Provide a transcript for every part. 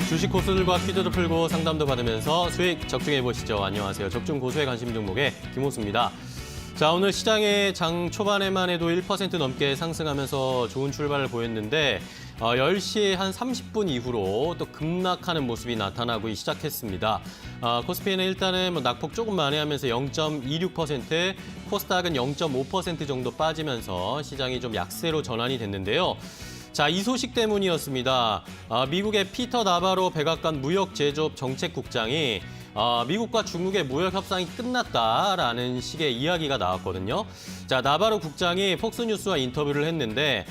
주식 고수들과 퀴즈도 풀고 상담도 받으면서 수익 적중해 보시죠. 안녕하세요. 적중 고수의 관심 종목의 김호수입니다. 자, 오늘 시장의 장 초반에만 해도 1% 넘게 상승하면서 좋은 출발을 보였는데 10시 한 30분 이후로 또 급락하는 모습이 나타나고 시작했습니다. 코스피는 일단은 낙폭 조금 만회하면서 0.26%, 코스닥은 0.5% 정도 빠지면서 시장이 좀 약세로 전환이 됐는데요. 자, 이 소식 때문이었습니다. 미국의 피터 나바로 백악관 무역제조업 정책국장이 미국과 중국의 무역 협상이 끝났다라는 식의 이야기가 나왔거든요. 자, 나바로 국장이 폭스뉴스와 인터뷰를 했는데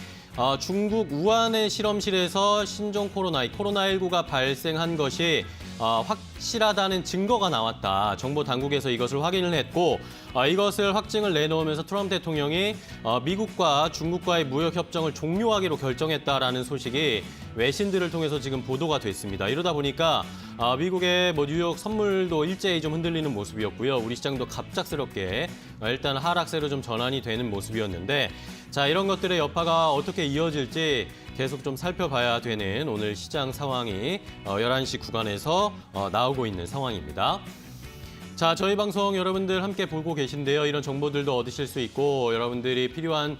중국 우한의 실험실에서 신종 코로나19가 발생한 것이 확실하다는 증거가 나왔다. 정보 당국에서 이것을 확인을 했고 이것을 확증을 내놓으면서 트럼프 대통령이 미국과 중국과의 무역 협정을 종료하기로 결정했다라는 소식이 외신들을 통해서 지금 보도가 됐습니다. 이러다 보니까 미국의 뉴욕 선물도 일제히 좀 흔들리는 모습이었고요. 우리 시장도 갑작스럽게 일단 하락세로 좀 전환이 되는 모습이었는데 자, 이런 것들의 여파가 어떻게 이어질지 계속 좀 살펴봐야 되는 오늘 시장 상황이 11시 구간에서 나오고 있는 상황입니다. 자, 저희 방송 여러분들 함께 보고 계신데요. 이런 정보들도 얻으실 수 있고 여러분들이 필요한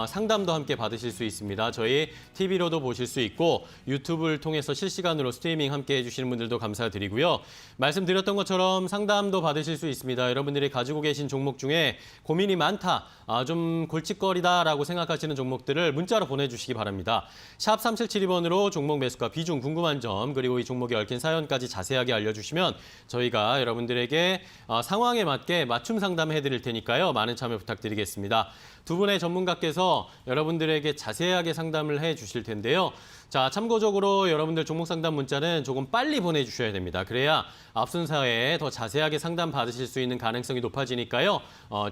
상담도 함께 받으실 수 있습니다. 저희 TV로도 보실 수 있고 유튜브를 통해서 실시간으로 스트리밍 함께 해주시는 분들도 감사드리고요. 말씀드렸던 것처럼 상담도 받으실 수 있습니다. 여러분들이 가지고 계신 종목 중에 고민이 많다, 좀 골칫거리다라고 생각하시는 종목들을 문자로 보내주시기 바랍니다. 샵 3772번으로 종목 매수가 비중 궁금한 점 그리고 이 종목에 얽힌 사연까지 자세하게 알려주시면 저희가 여러분들에게 상황에 맞게 맞춤 상담해드릴 테니까요. 많은 참여 부탁드리겠습니다. 두 분의 전문가께서 여러분들에게 자세하게 상담을 해주실 텐데요. 자, 참고적으로 여러분들 종목 상담 문자는 조금 빨리 보내주셔야 됩니다. 그래야 앞순서에 더 자세하게 상담 받으실 수 있는 가능성이 높아지니까요.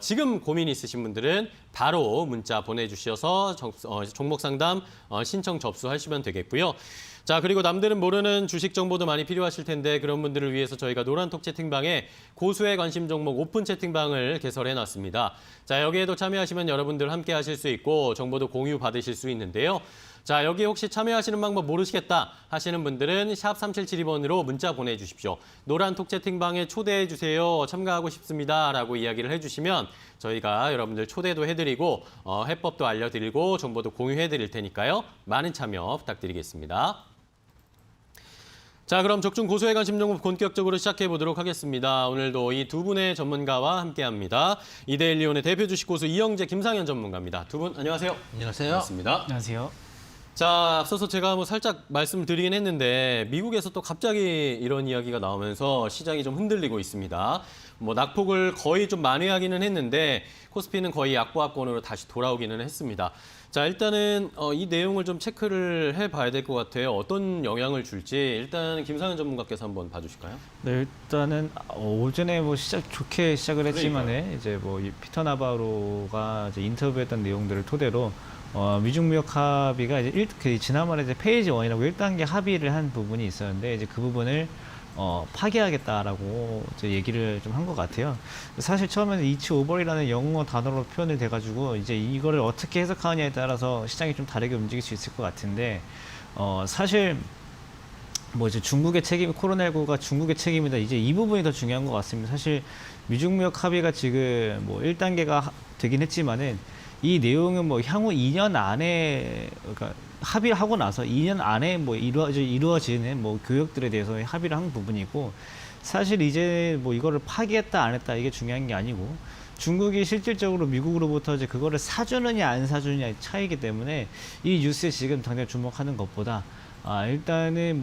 지금 고민 있으신 분들은 바로 문자 보내주셔서 종목 상담 신청 접수하시면 되겠고요. 자, 그리고 남들은 모르는 주식 정보도 많이 필요하실 텐데 그런 분들을 위해서 저희가 노란톡 채팅방에 고수의 관심 종목 오픈 채팅방을 개설해놨습니다. 자, 여기에도 참여하시면 여러분들 함께 하실 수 있고 정보도 공유 받으실 수 있는데요. 자, 여기 혹시 참여하시는 방법 모르시겠다 하시는 분들은 샵 3772번으로 문자 보내주십시오. 노란톡 채팅방에 초대해 주세요. 참가하고 싶습니다. 라고 이야기를 해주시면 저희가 여러분들 초대도 해드리고 해법도 알려드리고 정보도 공유해드릴 테니까요. 많은 참여 부탁드리겠습니다. 자, 그럼 적중 고수의 관심 종목 본격적으로 시작해 보도록 하겠습니다. 오늘도 이 두 분의 전문가와 함께합니다. 이데일리온의 대표 주식 고수 이영재, 김상현 전문가입니다. 두 분 안녕하세요. 안녕하세요. 반갑습니다. 안녕하세요. 자, 앞서서 제가 살짝 말씀드리긴 했는데 미국에서 또 갑자기 이런 이야기가 나오면서 시장이 좀 흔들리고 있습니다. 낙폭을 거의 좀 만회하기는 했는데 코스피는 거의 약보합권으로 다시 돌아오기는 했습니다. 자, 일단은 이 내용을 좀 체크를 해봐야 될 것 같아요. 어떤 영향을 줄지 일단 김상현 전문가께서 한번 봐주실까요? 네, 일단은 오전에 좋게 시작을 했지만은 이제 이 피터 나바로가 이제 인터뷰했던 내용들을 토대로 미중 무역 합의가 이제 지난번에 이제 페이지 1이라고 1단계 합의를 한 부분이 있었는데 이제 그 부분을 파기하겠다라고 이제 얘기를 좀 한 것 같아요. 사실 처음에는 이치 오버이라는 영어 단어로 표현이 돼가지고 이제 이거를 어떻게 해석하느냐에 따라서 시장이 좀 다르게 움직일 수 있을 것 같은데 사실 이제 중국의 책임, 코로나19가 중국의 책임이다. 이제 이 부분이 더 중요한 것 같습니다. 사실 미중무역 합의가 지금 1단계가 되긴 했지만은 이 내용은 향후 2년 안에, 그러니까 합의를 하고 나서 2년 안에 이루어지는 교역들에 대해서 합의를 한 부분이고, 사실 이제 이거를 파기했다 안 했다 이게 중요한 게 아니고, 중국이 실질적으로 미국으로부터 이제 그거를 사주느냐 안 사주느냐의 차이기 때문에 이 뉴스에 지금 당장 주목하는 것보다 일단은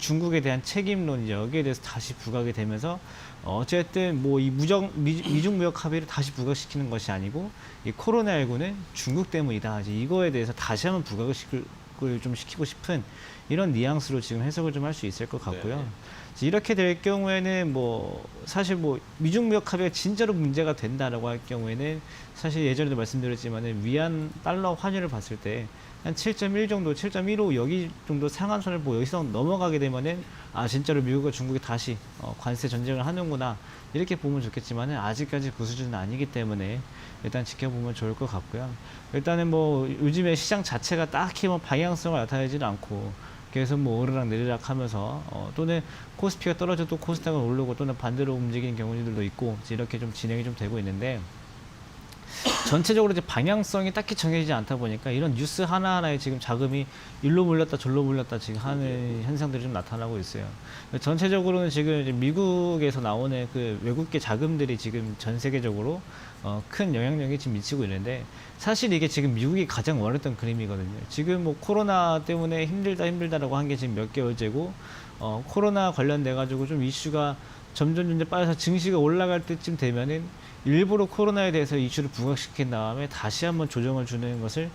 중국에 대한 책임론 여기에 대해서 다시 부각이 되면서 어쨌든 이 미중 무역 합의를 다시 부각시키는 것이 아니고 이 코로나19는 중국 때문이다. 이거에 대해서 다시 한번 부각을 좀 시키고 싶은 이런 뉘앙스로 지금 해석을 좀 할 수 있을 것 같고요. 네. 이렇게 될 경우에는 사실 미중 무역 합의가 진짜로 문제가 된다라고 할 경우에는 사실 예전에도 말씀드렸지만은 위안 달러 환율을 봤을 때 한 7.1 정도, 7.15 여기 정도 상한선을 여기서 넘어가게 되면은 진짜로 미국과 중국이 다시 관세 전쟁을 하는구나 이렇게 보면 좋겠지만은 아직까지 그 수준은 아니기 때문에 일단 지켜보면 좋을 것 같고요. 일단은 요즘에 시장 자체가 딱히 방향성을 나타내지는 않고 계속 뭐 오르락 내리락 하면서 또는 코스피가 떨어져도 코스닥은 오르고 또는 반대로 움직이는 경우들도 있고 이렇게 좀 진행이 좀 되고 있는데 전체적으로 이제 방향성이 딱히 정해지지 않다 보니까 이런 뉴스 하나하나에 지금 자금이 일로 몰렸다 절로 몰렸다 지금 하는 현상들이 좀 나타나고 있어요. 전체적으로는 지금 이제 미국에서 나오는 그 외국계 자금들이 지금 전 세계적으로 큰 영향력이 지금 미치고 있는데 사실 이게 지금 미국이 가장 원했던 그림이거든요. 지금 뭐 코로나 때문에 힘들다라고 한 게 지금 몇 개월째고 코로나 관련돼 가지고 좀 이슈가 점점 빠져서 증시가 올라갈 때쯤 되면은 일부러 코로나에 대해서 이슈를 부각시킨 다음에 다시 한번 조정을 주는 것을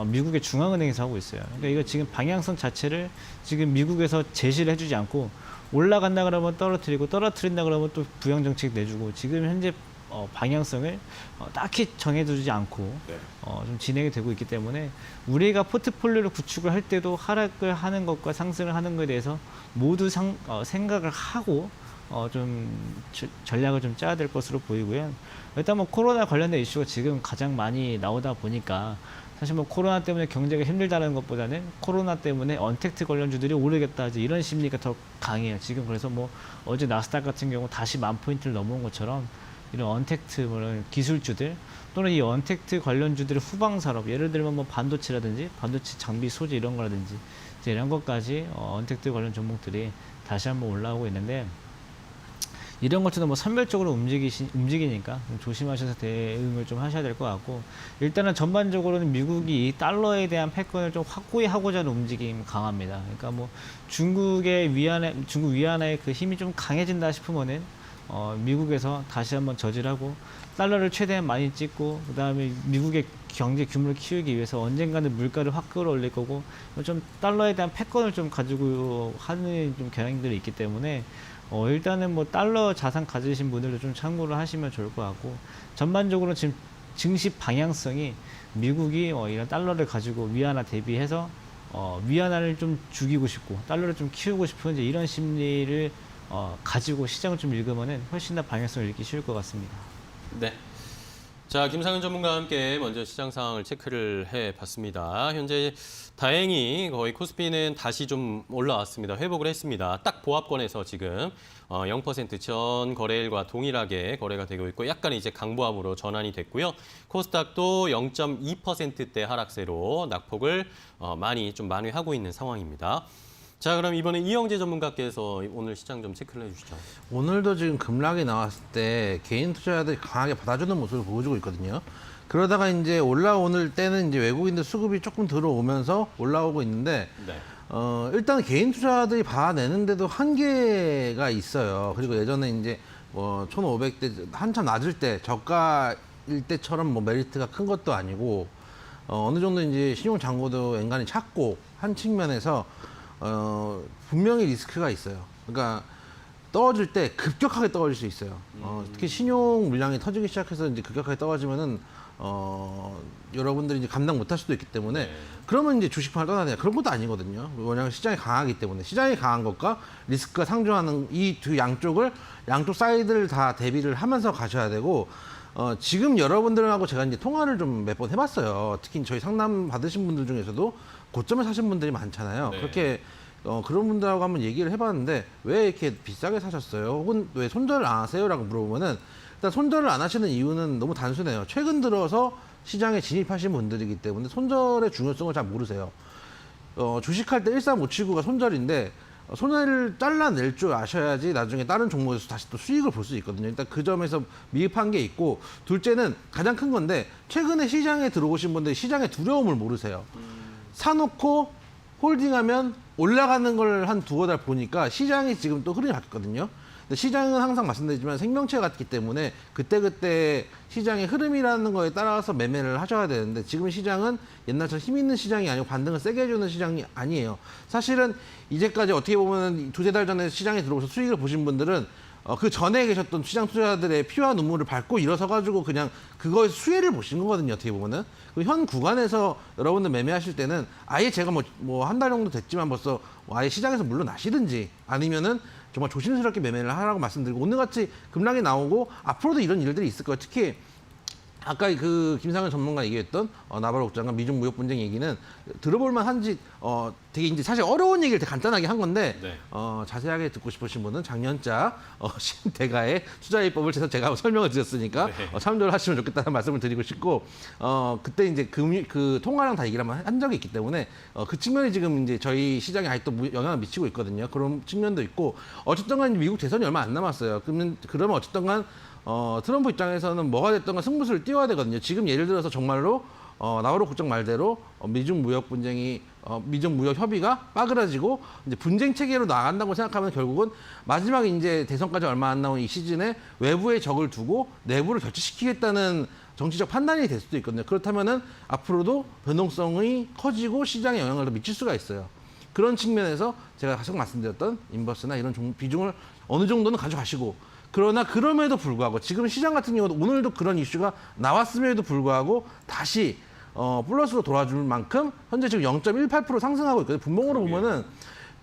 미국의 중앙은행에서 하고 있어요. 그러니까 이거 지금 방향성 자체를 지금 미국에서 제시를 해주지 않고 올라간다 그러면 떨어뜨리고 떨어뜨린다 그러면 또 부양 정책 내주고 지금 현재 방향성을 딱히 정해두지 않고 좀 진행이 되고 있기 때문에 우리가 포트폴리오를 구축을 할 때도 하락을 하는 것과 상승을 하는 것에 대해서 모두 생각을 하고 좀 전략을 좀 짜야 될 것으로 보이고요. 일단 뭐 코로나 관련된 이슈가 지금 가장 많이 나오다 보니까 사실 뭐 코로나 때문에 경제가 힘들다는 것보다는 코로나 때문에 언택트 관련주들이 오르겠다 이런 심리가 더 강해요. 지금 그래서 뭐 어제 나스닥 같은 경우 다시 10,000포인트를 넘어온 것처럼 이런 언택트 뭐 기술주들 또는 이 언택트 관련주들의 후방 산업 예를 들면 뭐 반도체라든지 반도체 장비 소재 이런 거라든지 이런 것까지 언택트 관련 종목들이 다시 한번 올라오고 있는데 이런 것들도 뭐 선별적으로 움직이니까 좀 조심하셔서 대응을 좀 하셔야 될 것 같고 일단은 전반적으로는 미국이 이 달러에 대한 패권을 좀 확고히 하고자 하는 움직임이 강합니다. 그러니까 뭐 중국 위안화의 그 힘이 좀 강해진다 싶으면은 미국에서 다시 한번 저지하고 달러를 최대한 많이 찍고 그 다음에 미국의 경제 규모를 키우기 위해서 언젠가는 물가를 확 끌어올릴 거고 좀 달러에 대한 패권을 좀 가지고 하는 좀 경향들이 있기 때문에 일단은 뭐 달러 자산 가지신 분들도 좀 참고를 하시면 좋을 것 같고 전반적으로 지금 증시 방향성이 미국이 이런 달러를 가지고 위안화 대비해서 위안화를 좀 죽이고 싶고 달러를 좀 키우고 싶은 이제 이런 심리를 가지고 시장을 좀 읽으면은 훨씬 더 방향성을 읽기 쉬울 것 같습니다. 네. 자, 김상현 전문가와 함께 먼저 시장 상황을 체크를 해봤습니다. 현재 다행히 거의 코스피는 다시 좀 올라왔습니다. 회복을 했습니다. 딱 보합권에서 지금 0% 전 거래일과 동일하게 거래가 되고 있고 약간 이제 강보합으로 전환이 됐고요. 코스닥도 0.2%대 하락세로 낙폭을 많이 좀 만회하고 있는 상황입니다. 자, 그럼 이번에 이영재 전문가께서 오늘 시장 좀 체크를 해주시죠. 오늘도 지금 급락이 나왔을 때 개인 투자자들이 강하게 받아주는 모습을 보여주고 있거든요. 그러다가 이제 올라오는 때는 이제 외국인들 수급이 조금 들어오면서 올라오고 있는데, 네. 일단 개인 투자자들이 받아내는데도 한계가 있어요. 그리고 예전에 이제 뭐 1,500대 한참 낮을 때 저가일 때처럼 뭐 메리트가 큰 것도 아니고, 어느 정도 이제 신용 잔고도 엔간히 찼고 한 측면에서 분명히 리스크가 있어요. 그러니까 떨어질 때 급격하게 떨어질 수 있어요. 특히 신용 물량이 터지기 시작해서 이제 급격하게 떨어지면은 여러분들이 이제 감당 못할 수도 있기 때문에 그러면 이제 주식판을 떠나야 돼요. 그런 것도 아니거든요. 왜냐하면 시장이 강하기 때문에 시장이 강한 것과 리스크가 상존하는 이 두 양쪽 사이드를 다 대비를 하면서 가셔야 되고. 지금 여러분들하고 제가 이제 통화를 좀 몇 번 해봤어요. 특히 저희 상담 받으신 분들 중에서도 고점에 사신 분들이 많잖아요. 네. 그렇게 그런 분들하고 한번 얘기를 해봤는데 왜 이렇게 비싸게 사셨어요? 혹은 왜 손절을 안 하세요? 라고 물어보면은 일단 손절을 안 하시는 이유는 너무 단순해요. 최근 들어서 시장에 진입하신 분들이기 때문에 손절의 중요성을 잘 모르세요. 주식할 때 1357구가 손절인데 손해를 잘라낼 줄 아셔야지 나중에 다른 종목에서 다시 또 수익을 볼 수 있거든요. 일단 그 점에서 미흡한 게 있고 둘째는 가장 큰 건데 최근에 시장에 들어오신 분들이 시장의 두려움을 모르세요. 사놓고 홀딩하면 올라가는 걸 한 두어 달 보니까 시장이 지금 또 흐름이 바뀌었거든요. 근데 시장은 항상 말씀드리지만 생명체 같기 때문에 그때그때 시장의 흐름이라는 거에 따라서 매매를 하셔야 되는데 지금 시장은 옛날처럼 힘 있는 시장이 아니고 반등을 세게 해주는 시장이 아니에요. 사실은 이제까지 어떻게 보면 두세 달 전에 시장에 들어오셔서 수익을 보신 분들은 그 전에 계셨던 시장 투자자들의 피와 눈물을 밟고 일어서 가지고 그냥 그거에 수혜를 보신 거거든요. 어떻게 보면은 현 구간에서 여러분들 매매하실 때는 아예 제가 뭐 한 달 정도 됐지만 벌써 아예 시장에서 물러나시든지 아니면은 정말 조심스럽게 매매를 하라고 말씀드리고 오늘같이 급락이 나오고 앞으로도 이런 일들이 있을 거예요. 특히 아까 그 김상현 전문가 얘기했던 나바로 국장과 미중 무역 분쟁 얘기는 들어볼만 한지 되게 이제 사실 어려운 얘기를 되게 간단하게 한 건데 네. 자세하게 듣고 싶으신 분은 작년자 신대가의 투자입법을 제가 설명을 드렸으니까 네. 참조를 하시면 좋겠다는 말씀을 드리고 싶고 그때 이제 그 통화랑 다 얘기를 한 적이 있기 때문에 그 측면이 지금 이제 저희 시장에 아직도 영향을 미치고 있거든요. 그런 측면도 있고 어쨌든간 미국 대선이 얼마 안 남았어요. 그러면 어쨌든간 트럼프 입장에서는 뭐가 됐든 간 승부수를 띄워야 되거든요. 지금 예를 들어서 정말로 나바로 국장 말대로 미중 무역 분쟁이 미중 무역 협의가 빠그라지고 이제 분쟁 체계로 나간다고 생각하면 결국은 마지막에 이제 대선까지 얼마 안 남은 이 시즌에 외부의 적을 두고 내부를 결집시키겠다는 정치적 판단이 될 수도 있거든요. 그렇다면은 앞으로도 변동성이 커지고 시장에 영향을 더 미칠 수가 있어요. 그런 측면에서 제가 계속 말씀드렸던 인버스나 이런 비중을 어느 정도는 가져가시고 그러나 그럼에도 불구하고 지금 시장 같은 경우도 오늘도 그런 이슈가 나왔음에도 불구하고 다시 플러스로 돌아줄 만큼 현재 지금 0.18% 상승하고 있거든요. 분봉으로 보면은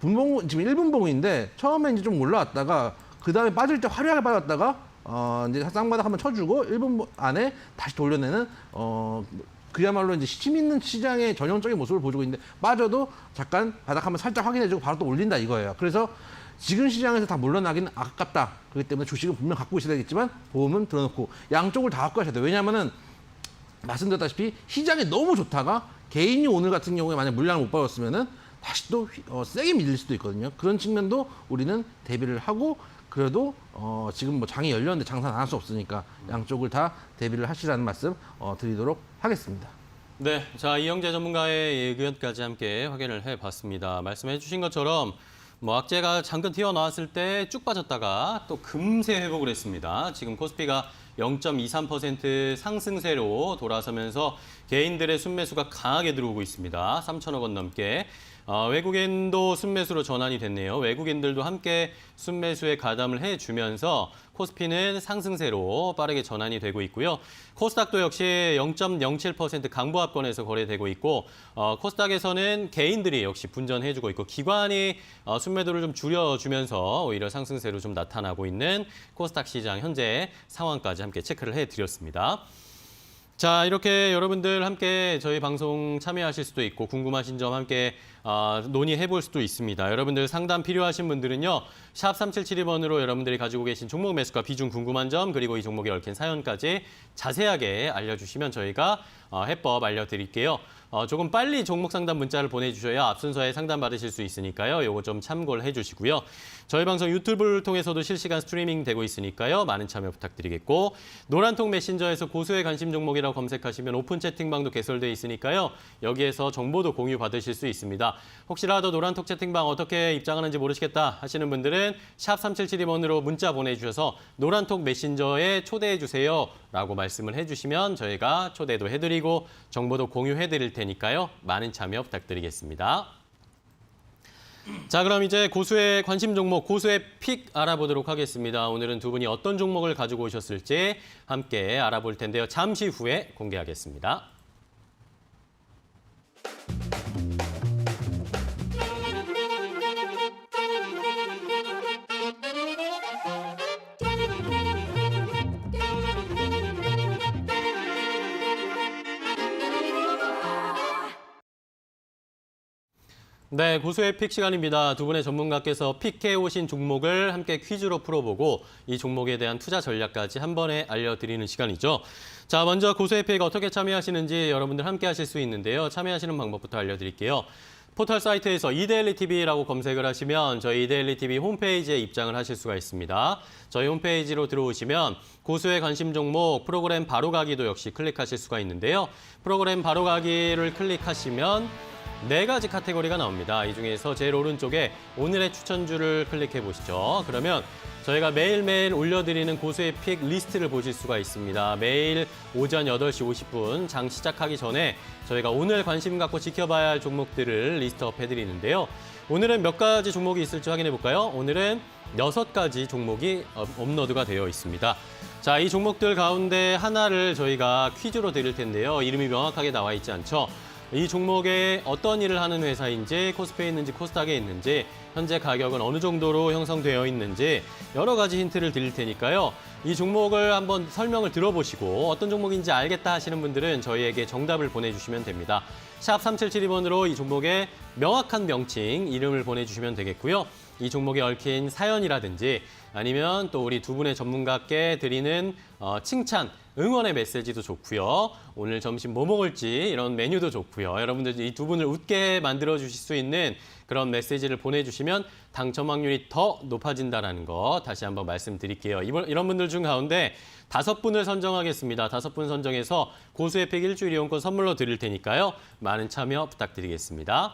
분봉 지금 1분봉인데 처음에 이제 좀 올라왔다가 그 다음에 빠질 때 화려하게 빠졌다가 이제 쌍바닥 한번 쳐주고 1분 안에 다시 돌려내는 그야말로 이제 힘 있는 시장의 전형적인 모습을 보여주고 있는데 빠져도 잠깐 바닥 한번 살짝 확인해주고 바로 또 올린다 이거예요. 그래서 지금 시장에서 다 물러나기는 아깝다. 그렇기 때문에 주식은 분명 갖고 있어야 되겠지만 보험은 들어놓고 양쪽을 다 갖고 가셔야 돼요. 왜냐하면은 말씀드렸다시피 시장이 너무 좋다가 개인이 오늘 같은 경우에 만약 물량을 못 받았으면은 다시 또 세게 밀릴 수도 있거든요. 그런 측면도 우리는 대비를 하고 그래도 지금 뭐 장이 열렸는데 장사 안 할 수 없으니까 양쪽을 다 대비를 하시라는 말씀 드리도록 하겠습니다. 네, 자 이영재 전문가의 의견까지 함께 확인을 해봤습니다. 말씀해 주신 것처럼 뭐 악재가 잠깐 튀어나왔을 때 쭉 빠졌다가 또 금세 회복을 했습니다. 지금 코스피가 0.23% 상승세로 돌아서면서 개인들의 순매수가 강하게 들어오고 있습니다. 3천억 원 넘게. 외국인도 순매수로 전환이 됐네요. 외국인들도 함께 순매수에 가담을 해주면서 코스피는 상승세로 빠르게 전환이 되고 있고요. 코스닥도 역시 0.07% 강보합권에서 거래되고 있고 코스닥에서는 개인들이 역시 분전해주고 있고 기관이 순매도를 좀 줄여주면서 오히려 상승세로 좀 나타나고 있는 코스닥 시장 현재 상황까지 함께 체크를 해드렸습니다. 자, 이렇게 여러분들 함께 저희 방송 참여하실 수도 있고 궁금하신 점 함께 논의해 볼 수도 있습니다. 여러분들 상담 필요하신 분들은요. 샵 3772번으로 여러분들이 가지고 계신 종목 매수가 비중 궁금한 점 그리고 이 종목에 얽힌 사연까지 자세하게 알려주시면 저희가 해법 알려드릴게요. 조금 빨리 종목 상담 문자를 보내주셔야 앞 순서에 상담 받으실 수 있으니까요. 요거 좀 참고를 해주시고요. 저희 방송 유튜브를 통해서도 실시간 스트리밍 되고 있으니까요. 많은 참여 부탁드리겠고 노란통 메신저에서 고수의 관심 종목이라고 검색하시면 오픈 채팅방도 개설되어 있으니까요. 여기에서 정보도 공유 받으실 수 있습니다. 혹시라도 노란톡 채팅방 어떻게 입장하는지 모르시겠다 하시는 분들은 샵 3772번으로 문자 보내주셔서 노란톡 메신저에 초대해 주세요 라고 말씀을 해주시면 저희가 초대도 해드리고 정보도 공유해 드릴 테니까요. 많은 참여 부탁드리겠습니다. 자, 그럼 이제 고수의 관심 종목, 고수의 픽 알아보도록 하겠습니다. 오늘은 두 분이 어떤 종목을 가지고 오셨을지 함께 알아볼 텐데요. 잠시 후에 공개하겠습니다. 네, 고수의 픽 시간입니다. 두 분의 전문가께서 픽해 오신 종목을 함께 퀴즈로 풀어보고 이 종목에 대한 투자 전략까지 한 번에 알려드리는 시간이죠. 자, 먼저 고수의 픽 어떻게 참여하시는지 여러분들 함께 하실 수 있는데요. 참여하시는 방법부터 알려드릴게요. 포털 사이트에서 이데일리TV라고 검색을 하시면 저희 이데일리TV 홈페이지에 입장을 하실 수가 있습니다. 저희 홈페이지로 들어오시면 고수의 관심 종목 프로그램 바로가기도 역시 클릭하실 수가 있는데요. 프로그램 바로가기를 클릭하시면 4가지 카테고리가 나옵니다. 이 중에서 제일 오른쪽에 오늘의 추천주를 클릭해 보시죠. 그러면 저희가 매일매일 올려드리는 고수의 픽 리스트를 보실 수가 있습니다. 매일 오전 8시 50분 장 시작하기 전에 저희가 오늘 관심 갖고 지켜봐야 할 종목들을 리스트업 해드리는데요. 오늘은 몇 가지 종목이 있을지 확인해 볼까요? 오늘은 6가지 종목이 업로드가 되어 있습니다. 자, 이 종목들 가운데 하나를 저희가 퀴즈로 드릴 텐데요. 이름이 명확하게 나와 있지 않죠? 이 종목에 어떤 일을 하는 회사인지, 코스피에 있는지, 코스닥에 있는지, 현재 가격은 어느 정도로 형성되어 있는지 여러 가지 힌트를 드릴 테니까요. 이 종목을 한번 설명을 들어보시고 어떤 종목인지 알겠다 하시는 분들은 저희에게 정답을 보내주시면 됩니다. 샵 3772번으로 이 종목의 명확한 명칭, 이름을 보내주시면 되겠고요. 이 종목에 얽힌 사연이라든지 아니면 또 우리 두 분의 전문가께 드리는 칭찬, 응원의 메시지도 좋고요. 오늘 점심 뭐 먹을지 이런 메뉴도 좋고요. 여러분들 이 두 분을 웃게 만들어 주실 수 있는 그런 메시지를 보내주시면 당첨 확률이 더 높아진다는 거 다시 한번 말씀드릴게요. 이런 분들 중 가운데 5분을 선정하겠습니다. 5분 선정해서 고수혜택 일주일 이용권 선물로 드릴 테니까요. 많은 참여 부탁드리겠습니다.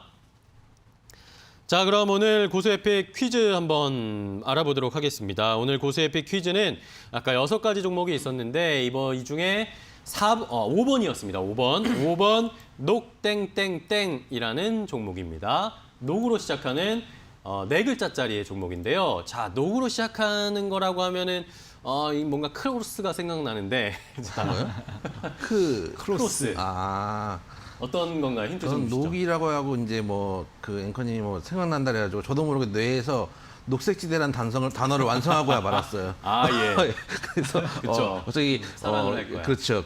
자, 그럼 오늘 고수에픽 퀴즈 한번 알아보도록 하겠습니다. 오늘 고수에픽 퀴즈는 아까 6가지 종목이 있었는데 이 중에 5번이었습니다. 5번 녹땡땡땡이라는 종목입니다. 녹으로 시작하는 4글자짜리의 종목인데요. 자, 녹으로 시작하는 거라고 하면은 뭔가 크로스가 생각나는데 자, 크로스. 아. 어떤 건가요? 힌트 좀 저는 주시죠. 녹이라고 하고 이제 뭐 그 앵커님이 뭐 생각난다 그래가지고 저도 모르게 뇌에서 녹색지대라는 단어를 완성하고야 말았어요. 아, 예. 그래서 그쵸. 갑자기 사랑을 할 거야. 그렇죠.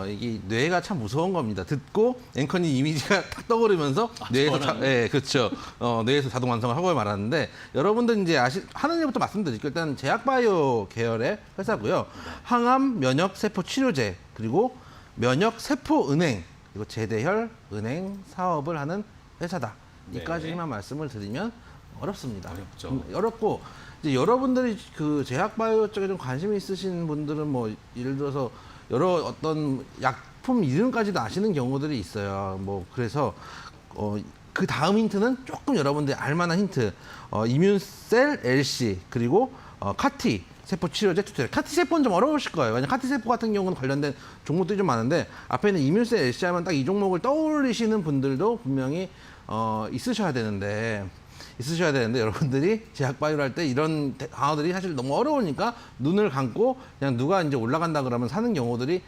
이게 뇌가 참 무서운 겁니다. 듣고 앵커님 이미지가 탁 떠오르면서 뇌에서 그렇죠. 뇌에서 자동 완성을 하고 말았는데 여러분들 이제 하는 일부터 말씀드릴게요. 일단 제약바이오 계열의 회사고요. 항암 면역 세포 치료제 그리고 면역 세포 은행 그리고 제대혈 은행 사업을 하는 회사다. 네. 이까지만 말씀을 드리면 어렵습니다. 어렵죠. 어렵고 이제 여러분들이 그 제약바이오 쪽에 좀 관심이 있으신 분들은 뭐 예를 들어서 여러 어떤 약품 이름까지도 아시는 경우들이 있어요. 뭐 그래서 그 다음 힌트는 조금 여러분들이 알만한 힌트. 이뮨셀 LC 그리고 카티 세포 치료제 투자제. 카티 세포는 좀 어려우실 거예요. 왜냐면 카티 세포 같은 경우는 관련된 종목들이 좀 많은데 앞에 있는 이뮨셀 LC 하면 딱 이 종목을 떠올리시는 분들도 분명히 있으셔야 되는데 여러분들이 제약바이오를 할 때 이런 단어들이 사실 너무 어려우니까 눈을 감고 그냥 누가 이제 올라간다 그러면 사는 경우들이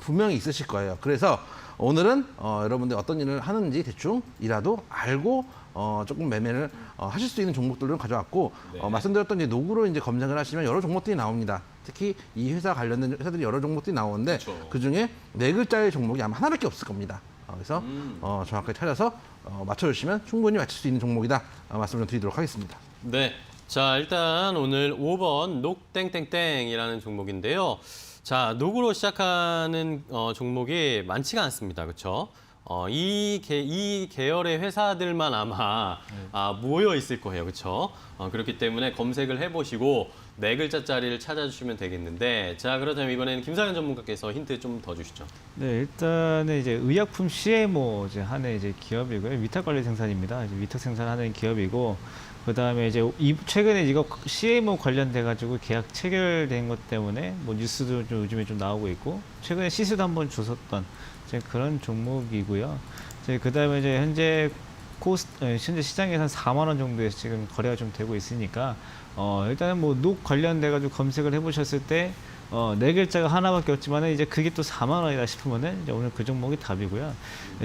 분명히 있으실 거예요. 그래서 오늘은 여러분들이 어떤 일을 하는지 대충이라도 알고 조금 매매를 하실 수 있는 종목들을 가져왔고 네. 말씀드렸던 이제 녹으로 이제 검색을 하시면 여러 종목들이 나옵니다. 특히 이 회사 관련된 회사들이 여러 종목들이 나오는데 그쵸. 그 중에 4글자의 종목이 아마 하나밖에 없을 겁니다. 그래서 정확하게 찾아서 맞춰주시면 충분히 맞출 수 있는 종목이다 말씀을 드리도록 하겠습니다. 네. 자, 일단 오늘 5번 녹땡땡땡이라는 종목인데요. 자, 녹으로 시작하는 종목이 많지가 않습니다. 그렇죠? 이 계열의 회사들만 아마 모여 있을 거예요. 그렇죠? 그렇기 때문에 검색을 해보시고 4글자짜리를 찾아주시면 되겠는데 자, 그렇다면 이번에는 김상현 전문가께서 힌트 좀 더 주시죠. 네, 일단은 이제 의약품 CMO 이제 하는 이제 기업이고요. 위탁 관리 생산입니다. 이제 위탁 생산하는 기업이고 그다음에 이제 최근에 이거 CMO 관련돼 가지고 계약 체결된 것 때문에 뭐 뉴스도 좀 요즘에 좀 나오고 있고 최근에 시세도 한번 줬었던 이제 그런 종목이고요. 이제 그다음에 이제 현재 시장에서 한 4만 원 정도에서 지금 거래가 좀 되고 있으니까 일단은 뭐 녹 관련돼 가지고 검색을 해보셨을 때 4글자가 하나밖에 없지만은 이제 그게 또 4만 원이다 싶으면은 이제 오늘 그 종목이 답이고요.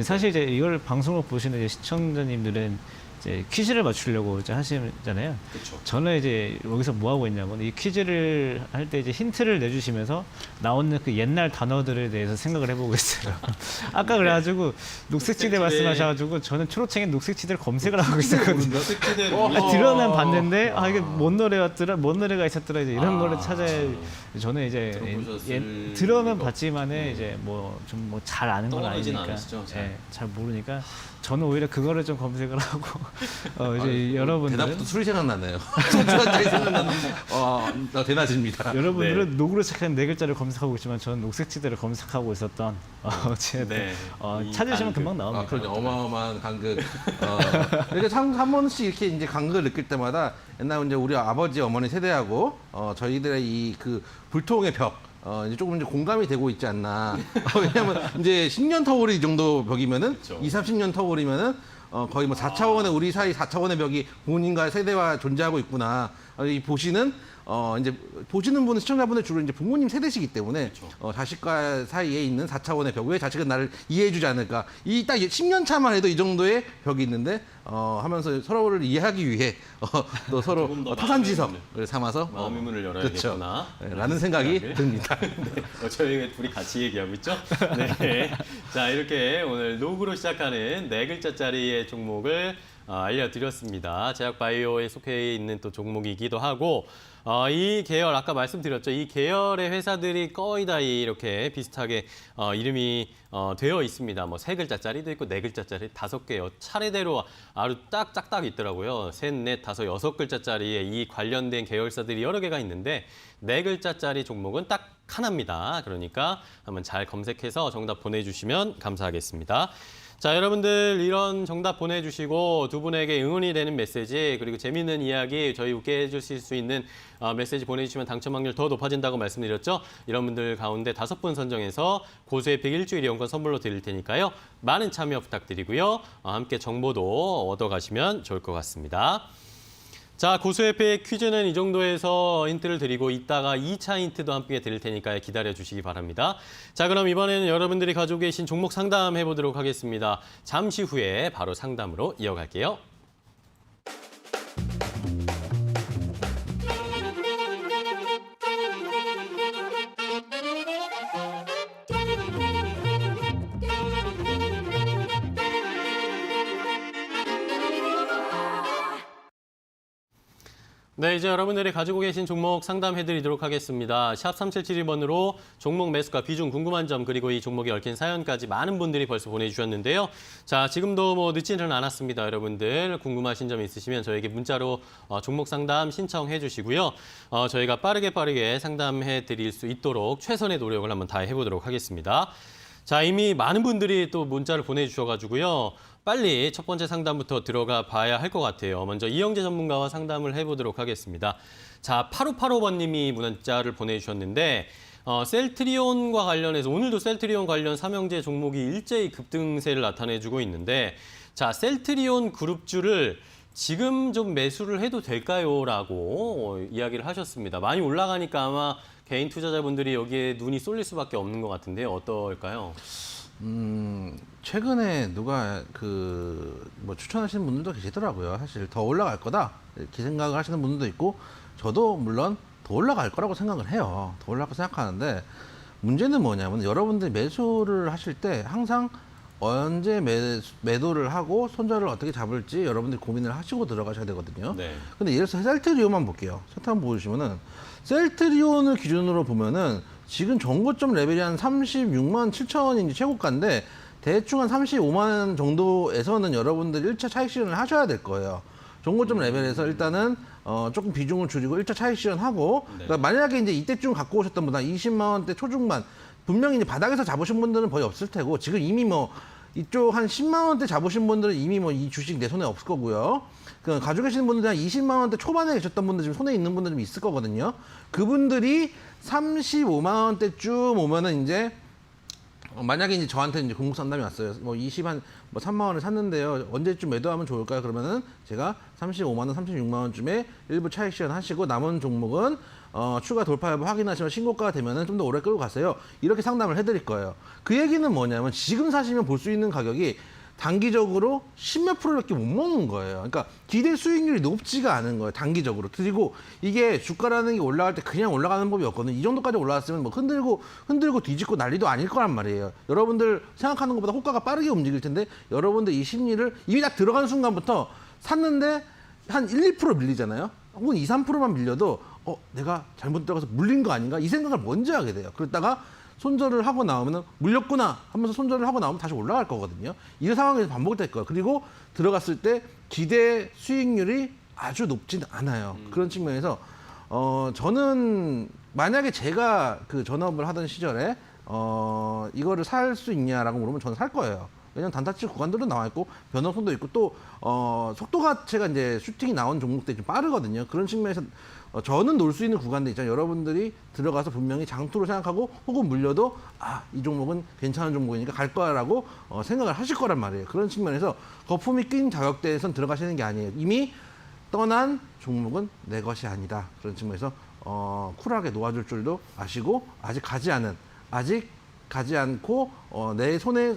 사실 이제 이걸 방송을 보시는 이제 시청자님들은 이제 퀴즈를 맞추려고 이제 하시잖아요. 그렇죠. 저는 이제 여기서 뭐 하고 있냐면 이 퀴즈를 할 때 이제 힌트를 내주시면서 나오는 그 옛날 단어들에 대해서 생각을 해보고 있어요. 아까 그래가지고 녹색지대 말씀하셔가지고 저는 초록창에 녹색지대를 검색을 하고 있었거든요. 들어는 봤는데 이게 뭔 노래였더라, 뭔 노래가 있었더라 이제 이런 거를 찾아야 저는 이제 들어는 봤지만은 이제 뭐 좀 뭐 잘 아는 건 떠오르진 아니니까 않으시죠, 잘. 잘 모르니까 저는 오히려 그거를 좀 검색을 하고 이제 여러분들은 대답부터 술이 생각나네요. 소주한잔이 생각나는 대낮입니다. 여러분들은 네. 녹으로 시작하는 4글자를 검색하고 있지만 저는 녹색지대를 검색하고 있었던 네. 찾으시면 간극. 금방 나옵니다. 그런 어마어마한 간극. 이렇게 한 번씩 이렇게 이제 간극을 느낄 때마다 옛날 이제 우리 아버지 어머니 세대하고 저희들의 이 그 불통의 벽. 이제 조금 이제 공감이 되고 있지 않나. 왜냐면 이제 10년 터울이 이 정도 벽이면은 그렇죠. 20, 30년 터울이면은 거의 뭐 4차원의 우리 사이 4차원의 벽이 본인과 세대와 존재하고 있구나. 이 보시는 이제 보시는 분은 시청자분들 주로 이제 부모님 세대시기 때문에 그렇죠. 자식과 사이에 있는 4차원의 벽, 왜 자식은 나를 이해해주지 않을까? 이 딱 10년 차만 해도 이 정도의 벽이 있는데 하면서 서로를 이해하기 위해 또 서로 조금 더 타산지석을 삼아서 마음의 문을 열어야겠구나. 그렇죠. 라는 생각이 듭니다. 네. 저희 왜 둘이 같이 얘기하고 있죠? 네. 자, 이렇게 오늘 노구로 시작하는 네 글자짜리의 종목을 알려드렸습니다. 제약바이오에 속해 있는 또 종목이기도 하고 이 계열 아까 말씀드렸죠. 이 계열의 회사들이 거의 다 이렇게 비슷하게 이름이 되어 있습니다. 뭐 세 글자짜리도 있고 네 글자짜리 5개 차례대로 아주 딱딱딱 있더라고요. 셋, 넷, 다섯, 6글자짜리의 이 관련된 계열사들이 여러 개가 있는데 네 글자짜리 종목은 딱 하나입니다. 그러니까 한번 잘 검색해서 정답 보내주시면 감사하겠습니다. 자, 여러분들 이런 정답 보내주시고 두 분에게 응원이 되는 메시지 그리고 재미있는 이야기 저희 웃게 해주실 수 있는 메시지 보내주시면 당첨 확률 더 높아진다고 말씀드렸죠. 이런 분들 가운데 5분 선정해서 고수의 팩 일주일 이용권 선물로 드릴 테니까요. 많은 참여 부탁드리고요. 함께 정보도 얻어가시면 좋을 것 같습니다. 자, 고수의 팩 퀴즈는 이 정도에서 힌트를 드리고 이따가 2차 힌트도 함께 드릴 테니까 기다려주시기 바랍니다. 자, 그럼 이번에는 여러분들이 가지고 계신 종목 상담해 보도록 하겠습니다. 잠시 후에 바로 상담으로 이어갈게요. 네, 이제 여러분들이 가지고 계신 종목 상담해드리도록 하겠습니다. 샵 3772번으로 종목 매수가 비중 궁금한 점 그리고 이 종목에 얽힌 사연까지 많은 분들이 벌써 보내주셨는데요. 자, 지금도 뭐 늦지는 않았습니다. 여러분들 궁금하신 점 있으시면 저에게 문자로 종목 상담 신청해 주시고요. 저희가 빠르게 상담해드릴 수 있도록 최선의 노력을 한번 다해보도록 하겠습니다. 자, 이미 많은 분들이 또 문자를 보내주셔가지고요. 빨리 첫 번째 상담부터 들어가 봐야 할 것 같아요. 먼저 이영재 전문가와 상담을 해보도록 하겠습니다. 자, 8585번님이 문자를 보내주셨는데 셀트리온과 관련해서 오늘도 셀트리온 관련 삼형제 종목이 일제히 급등세를 나타내주고 있는데 자, 셀트리온 그룹주를 지금 좀 매수를 해도 될까요? 라고 이야기를 하셨습니다. 많이 올라가니까 아마 개인 투자자분들이 여기에 눈이 쏠릴 수밖에 없는 것 같은데 어떨까요? 최근에 누가 뭐 추천하시는 분들도 계시더라고요. 사실 더 올라갈 거다 이렇게 생각을 하시는 분들도 있고 저도 물론 더 올라갈 거라고 생각을 해요. 더 올라갈 거 생각하는데 문제는 뭐냐면 여러분들이 매수를 하실 때 항상 언제 매도를 하고 손절을 어떻게 잡을지 여러분들이 고민을 하시고 들어가셔야 되거든요. 네. 근데 예를 들어서 셀트리온만 볼게요. 차트 한번 보시면은 셀트리온을 기준으로 보면은 지금 전고점 레벨이 한 36만 7천 원인지 최고가인데 대충 한 35만 원 정도에서는 여러분들이 1차 차익 실현을 하셔야 될 거예요. 전고점 레벨에서 일단은 조금 비중을 줄이고 1차 차익 실현하고 네. 그러니까 만약에 이제 이때쯤 갖고 오셨던 분은 20만 원대 초중반 분명히 이제 바닥에서 잡으신 분들은 거의 없을 테고 지금 이미 뭐 이쪽 한 10만 원대 잡으신 분들은 이미 뭐 이 주식 내 손에 없을 거고요. 그 가지고 계시는 분들은 한 20만 원대 초반에 계셨던 분들 지금 손에 있는 분들 좀 있을 거거든요. 그분들이 35만 원대쯤 오면은 이제 만약에 이제 저한테 이제 공급 상담이 왔어요. 뭐 20한 뭐 3만 원을 샀는데요. 언제쯤 매도하면 좋을까요? 그러면은 제가 35만 원, 36만 원쯤에 일부 차익 실현하시고 남은 종목은 추가 돌파 여부 확인하시면 신고가가 되면은 좀 더 오래 끌고 가세요. 이렇게 상담을 해드릴 거예요. 그 얘기는 뭐냐면 지금 사시면 볼 수 있는 가격이 단기적으로 10몇 프로밖에 못 먹는 거예요. 그러니까 기대 수익률이 높지가 않은 거예요. 단기적으로. 그리고 이게 주가라는 게 올라갈 때 그냥 올라가는 법이 없거든요. 이 정도까지 올라왔으면 뭐 흔들고 뒤집고 난리도 아닐 거란 말이에요. 여러분들 생각하는 것보다 호가가 빠르게 움직일 텐데 여러분들 이 심리를 이미 딱 들어가는 순간부터 샀는데 한 1, 2% 밀리잖아요. 혹은 2, 3%만 밀려도 내가 잘못 들어가서 물린 거 아닌가? 이 생각을 먼저 하게 돼요. 그러다가 손절을 하고 나오면은 물렸구나 하면서 손절을 하고 나오면 다시 올라갈 거거든요. 이 상황에서 반복될 거예요. 그리고 들어갔을 때 기대 수익률이 아주 높지는 않아요. 그런 측면에서 저는 만약에 제가 그 전업을 하던 시절에 이거를 살 수 있냐라고 물으면 저는 살 거예요. 왜냐면 단타치 구간들도 나와 있고 변동성도 있고 또 속도가 제가 이제 슈팅이 나온 종목들이 좀 빠르거든요. 그런 측면에서 저는 놀 수 있는 구간들 있잖아요. 여러분들이 들어가서 분명히 장투로 생각하고 혹은 물려도 이 종목은 괜찮은 종목이니까 갈 거라고 생각을 하실 거란 말이에요. 그런 측면에서 거품이 낀 자격대에선 들어가시는 게 아니에요. 이미 떠난 종목은 내 것이 아니다. 그런 측면에서 쿨하게 놓아줄 줄도 아시고 아직 가지 않고 내 손에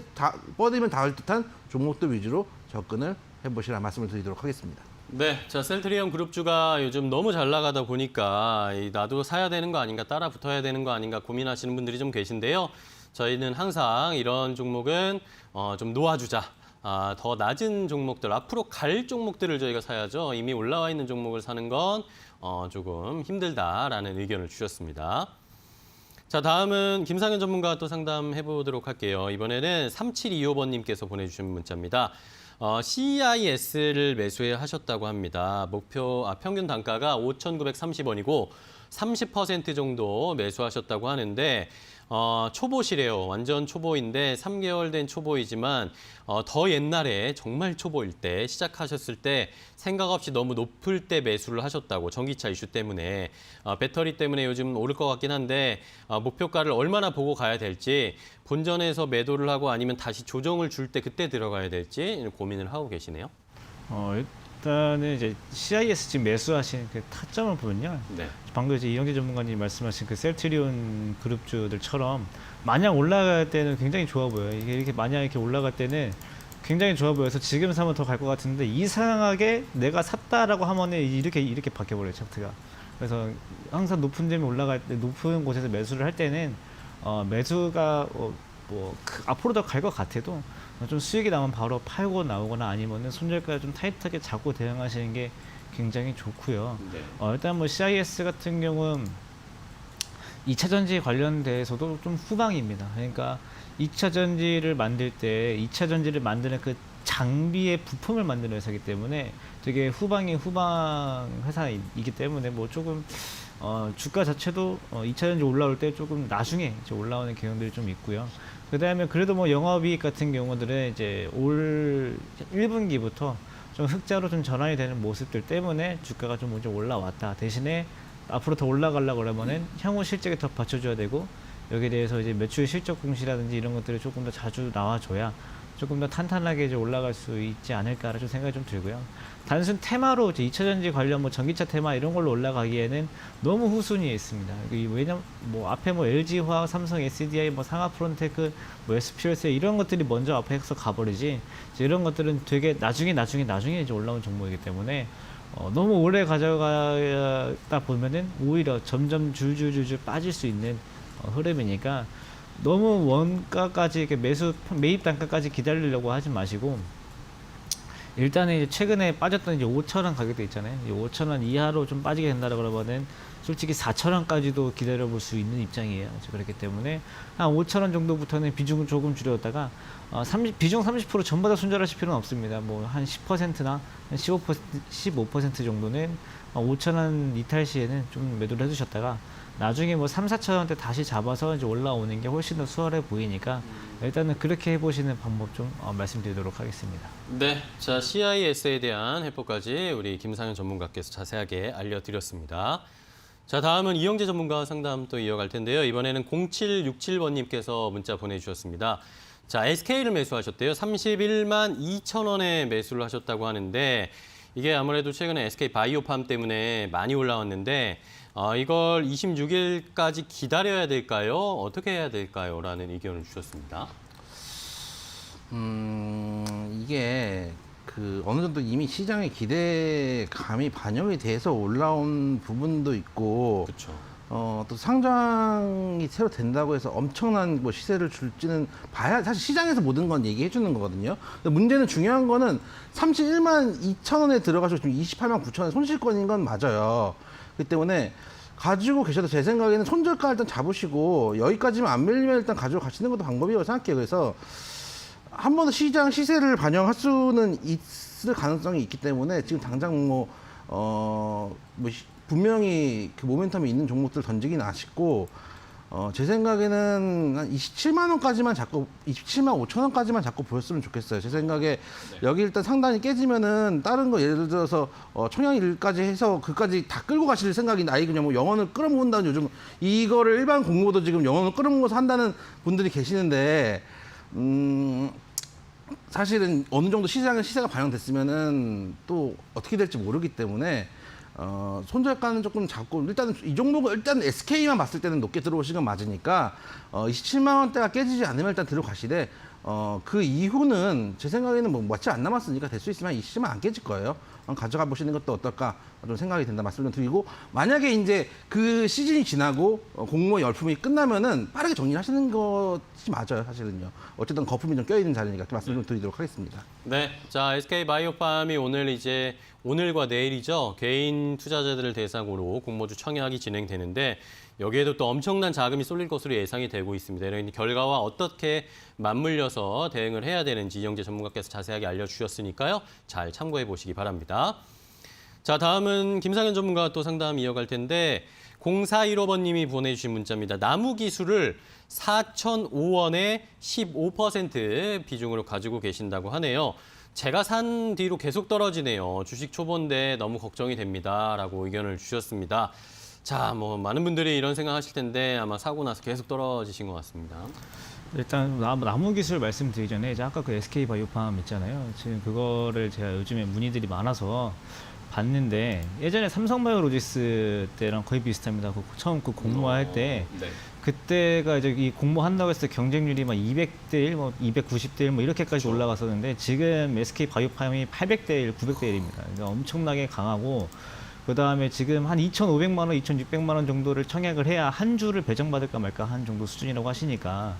뻗으면 닿을 듯한 종목들 위주로 접근을 해보시라 말씀을 드리도록 하겠습니다. 네, 자 셀트리온 그룹주가 요즘 너무 잘 나가다 보니까 나도 사야 되는 거 아닌가, 따라 붙어야 되는 거 아닌가 고민하시는 분들이 좀 계신데요. 저희는 항상 이런 종목은 좀 놓아주자. 더 낮은 종목들, 앞으로 갈 종목들을 저희가 사야죠. 이미 올라와 있는 종목을 사는 건 조금 힘들다라는 의견을 주셨습니다. 자, 다음은 김상현 전문가와 또 상담해 보도록 할게요. 이번에는 3725번님께서 보내주신 문자입니다. CEIS를 매수하셨다고 합니다. 평균 단가가 5,930원이고 30% 정도 매수하셨다고 하는데 초보시래요. 완전 초보인데 3개월 된 초보이지만 더 옛날에 정말 초보일 때 시작하셨을 때 생각 없이 너무 높을 때 매수를 하셨다고 전기차 이슈 때문에 배터리 때문에 요즘 오를 것 같긴 한데 목표가를 얼마나 보고 가야 될지 본전에서 매도를 하고 아니면 다시 조정을 줄 때 그때 들어가야 될지 고민을 하고 계시네요. 일단은 이제 CIS 지금 매수하신 그 타점을 보면요. 네. 방금 이제 이영재 전문가님 말씀하신 그 셀트리온 그룹주들처럼 마냥 올라갈 때는 굉장히 좋아 보여요. 이게 이렇게 마냥 이렇게 올라갈 때는 굉장히 좋아 보여서 지금 사면 더 갈 것 같은데 이상하게 내가 샀다라고 하면은 이렇게 바뀌어버려요 차트가. 그래서 항상 높은 점이 올라갈 때 높은 곳에서 매수를 할 때는 매수가 앞으로 더 갈 것 같아도 좀 수익이 나면 바로 팔고 나오거나 아니면은 손절가를 좀 타이트하게 잡고 대응하시는 게 굉장히 좋고요. 네. 일단 뭐 CIS 같은 경우는 2차 전지 관련돼서도 좀 후방입니다. 그러니까 2차 전지를 만들 때 2차 전지를 만드는 그 장비의 부품을 만드는 회사이기 때문에 되게 후방 회사이기 때문에 뭐 조금 주가 자체도 2차 전지 올라올 때 조금 나중에 이제 올라오는 경향들이 좀 있고요. 그 다음에 그래도 뭐 영업이익 같은 경우들은 이제 올 1분기부터 좀 흑자로 좀 전환이 되는 모습들 때문에 주가가 좀 먼저 올라왔다. 대신에 앞으로 더 올라가려고 그러면은 향후 실적에 더 받쳐줘야 되고 여기에 대해서 이제 매출 실적 공시라든지 이런 것들이 조금 더 자주 나와줘야 조금 더 탄탄하게 이제 올라갈 수 있지 않을까라는 좀 생각이 좀 들고요. 단순 테마로 이제 2차 전지 관련 뭐 전기차 테마 이런 걸로 올라가기에는 너무 후순위에 있습니다. 왜냐면 뭐 앞에 뭐 LG화학, 삼성 SDI, 뭐 상하프론테크, 뭐 SPLC 이런 것들이 먼저 앞에서 가버리지 이제 이런 것들은 되게 나중에 이제 올라온 종목이기 때문에 너무 오래 가져가다 보면은 오히려 점점 줄줄줄줄 빠질 수 있는 흐름이니까 너무 원가까지 이렇게 매입 단가까지 기다리려고 하지 마시고 일단은 이제 최근에 빠졌던 이제 5,000원 가격대 있잖아요. 5,000원 이하로 좀 빠지게 된다고 그러면은 솔직히 4,000원까지도 기다려볼 수 있는 입장이에요. 그렇기 때문에 한 5,000원 정도부터는 비중을 조금 줄였다가 비중 30% 전부 다 손절하실 필요는 없습니다. 뭐 한 10%나 한 15% 정도는 5,000원 이탈 시에는 좀 매도를 해두셨다가 나중에 뭐 3, 4,000원대 다시 잡아서 이제 올라오는 게 훨씬 더 수월해 보이니까 일단은 그렇게 해보시는 방법 좀 말씀드리도록 하겠습니다. 네, 자 CIS에 대한 해법까지 우리 김상현 전문가께서 자세하게 알려드렸습니다. 자, 다음은 이영재 전문가와 상담 또 이어갈 텐데요. 이번에는 0767번님께서 문자 보내주셨습니다. 자, SK를 매수하셨대요. 31만 2천 원에 매수를 하셨다고 하는데 이게 아무래도 최근에 SK 바이오팜 때문에 많이 올라왔는데 이걸 26일까지 기다려야 될까요? 어떻게 해야 될까요? 라는 의견을 주셨습니다. 이게 어느 정도 이미 시장의 기대감이 반영이 돼서 올라온 부분도 있고, 그렇죠. 또 상장이 새로 된다고 해서 엄청난 뭐 시세를 줄지는 봐야 사실 시장에서 모든 건 얘기해 주는 거거든요. 근데 문제는 중요한 거는 31만 2천 원에 들어가서 지금 28만 9천 원 손실권인 건 맞아요. 그렇기 때문에 가지고 계셔도 제 생각에는 손절가 일단 잡으시고 여기까지만 안 밀리면 일단 가지고 가시는 것도 방법이라고 생각해요. 그래서 한 번 더 시장 시세를 반영할 수는 있을 가능성이 있기 때문에 지금 당장 분명히 그 모멘텀이 있는 종목들 던지긴 아쉽고 제 생각에는 한 27만 원까지만 잡고 27만 5천 원까지만 잡고 보였으면 좋겠어요. 제 생각에 여기 일단 상단이 깨지면은 다른 거 예를 들어서 청양일까지 해서 그까지 다 끌고 가실 생각이 아니 그냥 뭐 영원을 끌어모은다는 요즘 이거를 일반 공모도 지금 영원을 끌어모아서 한다는 분들이 계시는데 사실은 어느 정도 시세가 반영됐으면은 또 어떻게 될지 모르기 때문에 손절가는 조금 작고 일단 이 종목은 일단 SK만 봤을 때는 높게 들어오신 건 맞으니까 27만 원대가 깨지지 않으면 일단 들어가시되 그 이후는 제 생각에는 뭐 며칠 안 남았으니까 될 수 있으면 20만 안 깨질 거예요. 가져가 보시는 것도 어떨까 좀 생각이 된다 말씀 좀 드리고 만약에 이제 그 시즌이 지나고 공모 열풍이 끝나면은 빠르게 정리하시는 것이 맞아요 사실은요. 어쨌든 거품이 좀 껴있는 자리니까 말씀 좀 드리도록 하겠습니다. 네, 자 SK바이오팜이 오늘과 내일이죠. 개인 투자자들을 대상으로 공모주 청약이 진행되는데 여기에도 또 엄청난 자금이 쏠릴 것으로 예상이 되고 있습니다. 이런 결과와 어떻게 맞물려서 대응을 해야 되는지 이영재 전문가께서 자세하게 알려주셨으니까요. 잘 참고해 보시기 바랍니다. 자, 다음은 김상현 전문가가 또 상담 이어갈 텐데 0415번님이 보내주신 문자입니다. 나무 기술을 4,005원에 15% 비중으로 가지고 계신다고 하네요. 제가 산 뒤로 계속 떨어지네요. 주식 초보인데 너무 걱정이 됩니다. 라고 의견을 주셨습니다. 자, 뭐 많은 분들이 이런 생각하실 텐데 아마 사고 나서 계속 떨어지신 것 같습니다. 일단 나무 기술 말씀드리기 전에 이제 아까 그 SK 바이오팜 있잖아요. 지금 그거를 제가 요즘에 문의들이 많아서 봤는데 예전에 삼성바이오로지스 때랑 거의 비슷합니다. 그 처음 그 공모할 때 네. 그때가 이제 이 공모한다고 했을 때 경쟁률이 막 200대 1, 뭐 290대 1, 뭐 이렇게까지 그렇죠. 올라갔었는데 지금 SK 바이오팜이 800대 1, 900대 1입니다. 그러니까 엄청나게 강하고 그 다음에 지금 한 2,500만 원, 2,600만 원 정도를 청약을 해야 한 주를 배정받을까 말까 한 정도 수준이라고 하시니까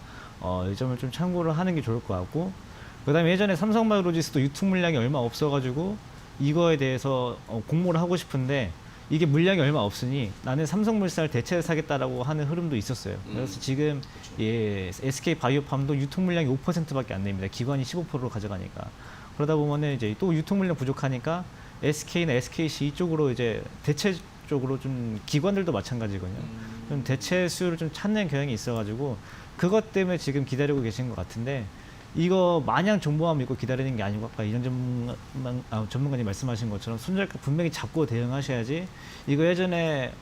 이 점을 좀 참고를 하는 게 좋을 것 같고 그 다음에 예전에 삼성바이오로지스도 유통 물량이 얼마 없어가지고 이거에 대해서 공모를 하고 싶은데 이게 물량이 얼마 없으니 나는 삼성물산을 대체해 사겠다라고 하는 흐름도 있었어요. 그래서 지금 예, SK 바이오팜도 유통 물량이 5%밖에 안 됩니다. 기관이 15%로 가져가니까 그러다 보면은 이제 또 유통 물량 부족하니까 SK나 SKC 이쪽으로 이제 대체 쪽으로 좀 기관들도 마찬가지거든요. 좀 대체 수요를 좀 찾는 경향이 있어가지고 그것 때문에 지금 기다리고 계신 것 같은데 이거 마냥 정보만 믿고 기다리는 게 아니고 아까 이전 전문가님 말씀하신 것처럼 손절가 분명히 잡고 대응하셔야지 이거 예전에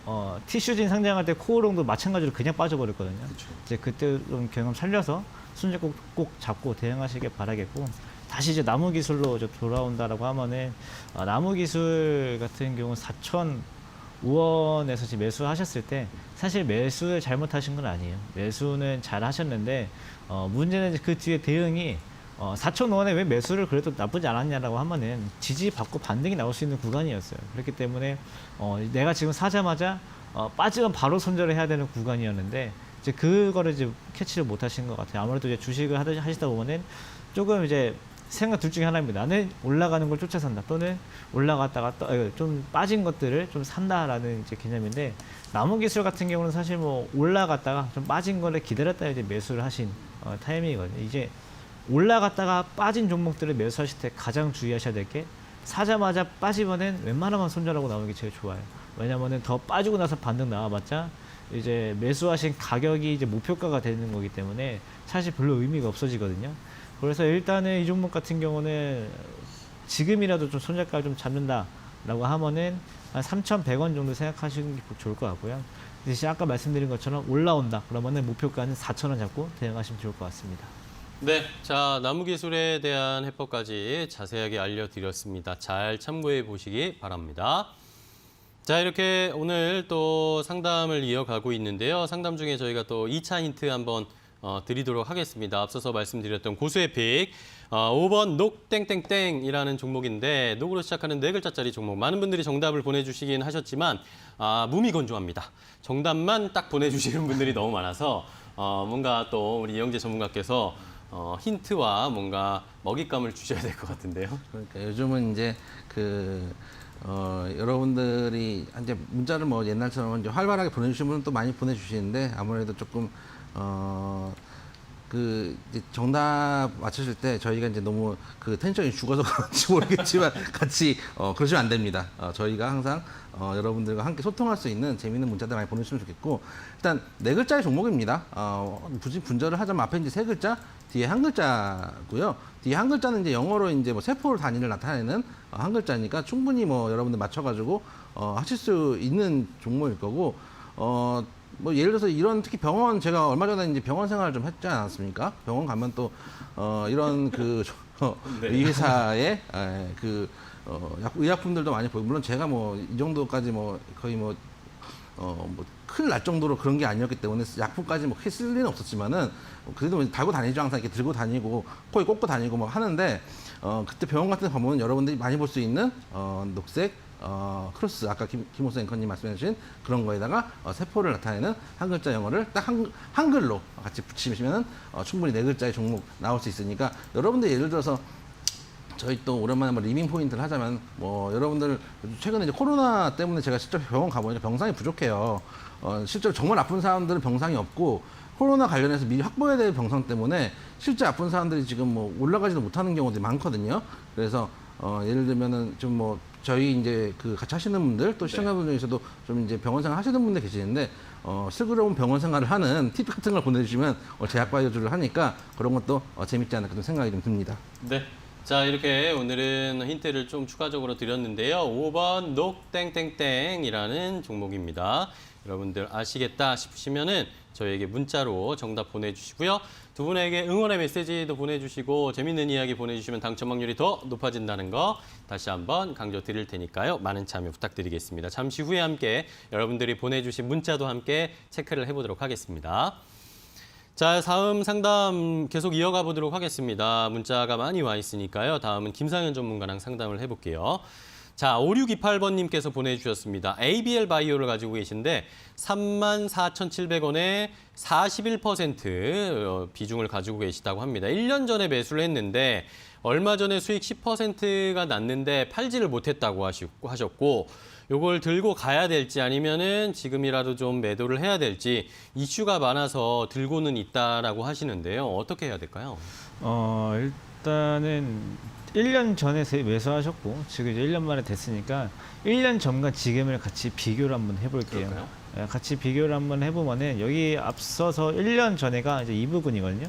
티슈진 상장할 때 코오롱도 마찬가지로 그냥 빠져버렸거든요. 그쵸. 이제 그때 좀 경험 살려서 손절 꼭 잡고 대응하시길 바라겠고 다시 이제 나무 기술로 이제 돌아온다라고 하면은 나무 기술 같은 경우 4,005원에서 지금 매수하셨을 때 사실 매수를 잘못하신 건 아니에요. 매수는 잘 하셨는데 문제는 그 뒤에 대응이 4,005원에 왜 매수를 그래도 나쁘지 않았냐라고 하면은 지지받고 반등이 나올 수 있는 구간이었어요. 그렇기 때문에 내가 지금 사자마자 빠지면 바로 손절을 해야 되는 구간이었는데 이제 그거를 이제 캐치를 못 하신 것 같아요. 아무래도 이제 주식을 하시다 보면은 조금 이제 생각 둘 중에 하나입니다. 나는 올라가는 걸 쫓아 산다. 또는 올라갔다가 좀 빠진 것들을 좀 산다라는 이제 개념인데 나무 기술 같은 경우는 사실 뭐 올라갔다가 좀 빠진 거를 기다렸다 이제 매수를 하신 타이밍이거든요. 이제 올라갔다가 빠진 종목들을 매수하실 때 가장 주의하셔야 될 게 사자마자 빠지면은 웬만하면 손절하고 나오는 게 제일 좋아요. 왜냐면은 더 빠지고 나서 반등 나와봤자 이제 매수하신 가격이 이제 목표가가 되는 거기 때문에 사실 별로 의미가 없어지거든요. 그래서 일단은 이 종목 같은 경우는 지금이라도 좀 손절가를 좀 잡는다라고 하면은 한 3,100원 정도 생각하시는 게 좋을 것 같고요. 대신 아까 말씀드린 것처럼 올라온다 그러면은 목표가는 4,000원 잡고 대응하시면 좋을 것 같습니다. 네, 자 나무 기술에 대한 해법까지 자세하게 알려드렸습니다. 잘 참고해 보시기 바랍니다. 자 이렇게 오늘 또 상담을 이어가고 있는데요. 상담 중에 저희가 또 2차 힌트 한번 드리도록 하겠습니다. 앞서서 말씀드렸던 고수의 픽 5번 녹땡땡땡이라는 종목인데 녹으로 시작하는 4글자짜리 종목. 많은 분들이 정답을 보내주시긴 하셨지만 무미건조합니다. 정답만 딱 보내주시는 분들이 너무 많아서 뭔가 또 우리 이영재 전문가께서 힌트와 뭔가 먹잇감을 주셔야 될 것 같은데요. 그러니까 요즘은 이제 여러분들이 이제 문자를 뭐 옛날처럼 이제 활발하게 보내주시는 분은 또 많이 보내주시는데 아무래도 조금 이제 정답 맞추실 때 저희가 이제 너무 그 텐션이 죽어서 그런지 모르겠지만 같이 그러시면 안 됩니다. 저희가 항상 여러분들과 함께 소통할 수 있는 재미있는 문자들 많이 보내주시면 좋겠고 일단 4글자의 종목입니다. 굳이 분절을 하자면 앞에 이제 3글자, 뒤에 1글자고요. 뒤에 1글자는 이제 영어로 이제 뭐 세포 단위를 나타내는 1글자니까 충분히 뭐 여러분들 맞춰가지고 하실 수 있는 종목일 거고 뭐 예를 들어서 이런 특히 병원 제가 얼마 전에 이제 병원 생활을 좀 했지 않았습니까? 병원 가면 또 이런 네. 이 회사의 의약품들도 많이 보이고 물론 제가 뭐 이 정도까지 뭐 거의 큰일 날 정도로 그런 게 아니었기 때문에 약품까지 뭐 크게 쓸 일은 없었지만은 그래도 뭐 달고 다니죠. 항상 이렇게 들고 다니고 코에 꽂고 다니고 뭐 하는데 그때 병원 같은 데 가보면 여러분들이 많이 볼 수 있는 녹색 크로스 아까 김호수 앵커님 말씀해 주신 그런 거에다가 세포를 나타내는 한 글자 영어를 딱 한글로 같이 붙이시면 충분히 네 글자의 종목 나올 수 있으니까 여러분들 예를 들어서 저희 또 오랜만에 뭐 리밍 포인트를 하자면 뭐 여러분들 최근에 이제 코로나 때문에 제가 실제 병원 가보니까 병상이 부족해요. 실제로 정말 아픈 사람들은 병상이 없고 코로나 관련해서 미리 확보해야 될 병상 때문에 실제 아픈 사람들이 지금 뭐 올라가지도 못하는 경우들이 많거든요. 그래서 예를 들면은 좀 뭐 저희 이제 그 같이 하시는 분들 또 시청자분 중에서도 좀 이제 병원 생활 하시는 분들 계시는데 슬그러운 병원 생활을 하는 팁 같은 걸 보내주시면 제약 바이오주를 하니까 그런 것도 재밌지 않을까 좀 생각이 좀 듭니다. 네. 자, 이렇게 오늘은 힌트를 좀 추가적으로 드렸는데요. 5번 녹땡땡땡이라는 종목입니다. 여러분들 아시겠다 싶으시면은 저희에게 문자로 정답 보내주시고요. 두 분에게 응원의 메시지도 보내주시고 재밌는 이야기 보내주시면 당첨 확률이 더 높아진다는 거 다시 한번 강조 드릴 테니까요. 많은 참여 부탁드리겠습니다. 잠시 후에 함께 여러분들이 보내주신 문자도 함께 체크를 해보도록 하겠습니다. 자, 다음 상담 계속 이어가 보도록 하겠습니다. 문자가 많이 와 있으니까요. 다음은 김상현 전문가랑 상담을 해볼게요. 자, 5628번님께서 보내주셨습니다. ABL 바이오를 가지고 계신데 34,700원에 41% 비중을 가지고 계시다고 합니다. 1년 전에 매수를 했는데 얼마 전에 수익 10%가 났는데 팔지를 못했다고 하셨고 요걸 들고 가야 될지 아니면은 지금이라도 좀 매도를 해야 될지 이슈가 많아서 들고는 있다라고 하시는데요. 어떻게 해야 될까요? 일단은 1년 전에 매수하셨고 지금 이제 1년 만에 됐으니까 1년 전과 지금을 같이 비교를 한번 해볼게요. 그럴까요? 예, 같이 비교를 한번 해보면은 여기 앞서서 1년 전에가 이제 이 부분이거든요.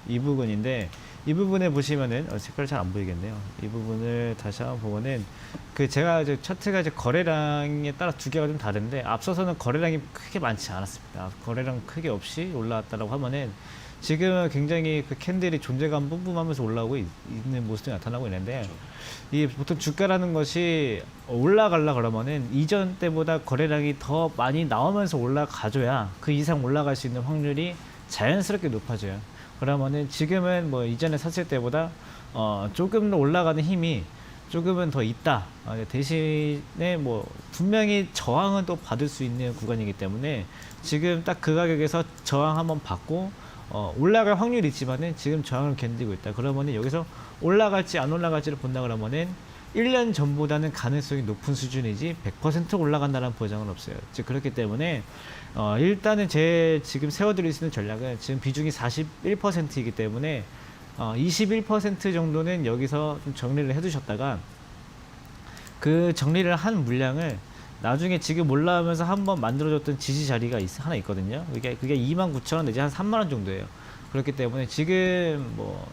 이 부분인데 이 부분에 보시면은 색깔 잘 안 보이겠네요. 이 부분을 다시 한번 보면은 그 제가 이제 차트가 이제 거래량에 따라 두 개가 좀 다른데 앞서서는 거래량이 크게 많지 않았습니다. 거래량 크게 없이 올라왔다라고 하면은 지금은 굉장히 그 캔들이 존재감 뿜뿜하면서 올라오고 있는 모습이 나타나고 있는데 이 보통 주가라는 것이 올라가려 그러면은 이전 때보다 거래량이 더 많이 나오면서 올라가줘야 그 이상 올라갈 수 있는 확률이 자연스럽게 높아져요. 그러면은 지금은 뭐 이전에 샀을 때보다 조금 더 올라가는 힘이 조금은 더 있다. 대신에 뭐 분명히 저항은 또 받을 수 있는 구간이기 때문에 지금 딱 그 가격에서 저항 한번 받고 올라갈 확률이 있지만은 지금 저항을 견디고 있다. 그러면은 여기서 올라갈지 안 올라갈지를 본다 그러면은 1년 전보다는 가능성이 높은 수준이지 100% 올라간다는 보장은 없어요. 즉 그렇기 때문에 일단은 제 지금 세워드릴 수 있는 전략은 지금 비중이 41%이기 때문에 21% 정도는 여기서 좀 정리를 해두셨다가 그 정리를 한 물량을 나중에 지금 올라오면서 한번 만들어줬던 지지 자리가 하나 있거든요. 그게 29,000원 내지 한 3만 원 정도예요. 그렇기 때문에 지금 뭐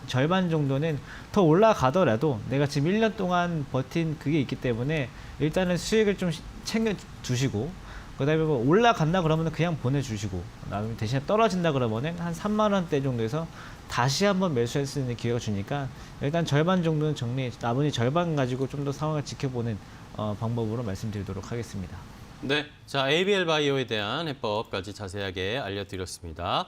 절반 정도는 더 올라가더라도 내가 지금 1년 동안 버틴 그게 있기 때문에 일단은 수익을 좀 챙겨 두시고 그다음에 뭐 올라간다 그러면 그냥 보내주시고 그다음에 대신에 떨어진다 그러면은 한 3만 원대 정도에서 다시 한번 매수할 수 있는 기회가 주니까 일단 절반 정도는 정리, 나머지 절반 가지고 좀 더 상황을 지켜보는 방법으로 말씀드리도록 하겠습니다. 네, 자 ABL 바이오에 대한 해법까지 자세하게 알려드렸습니다.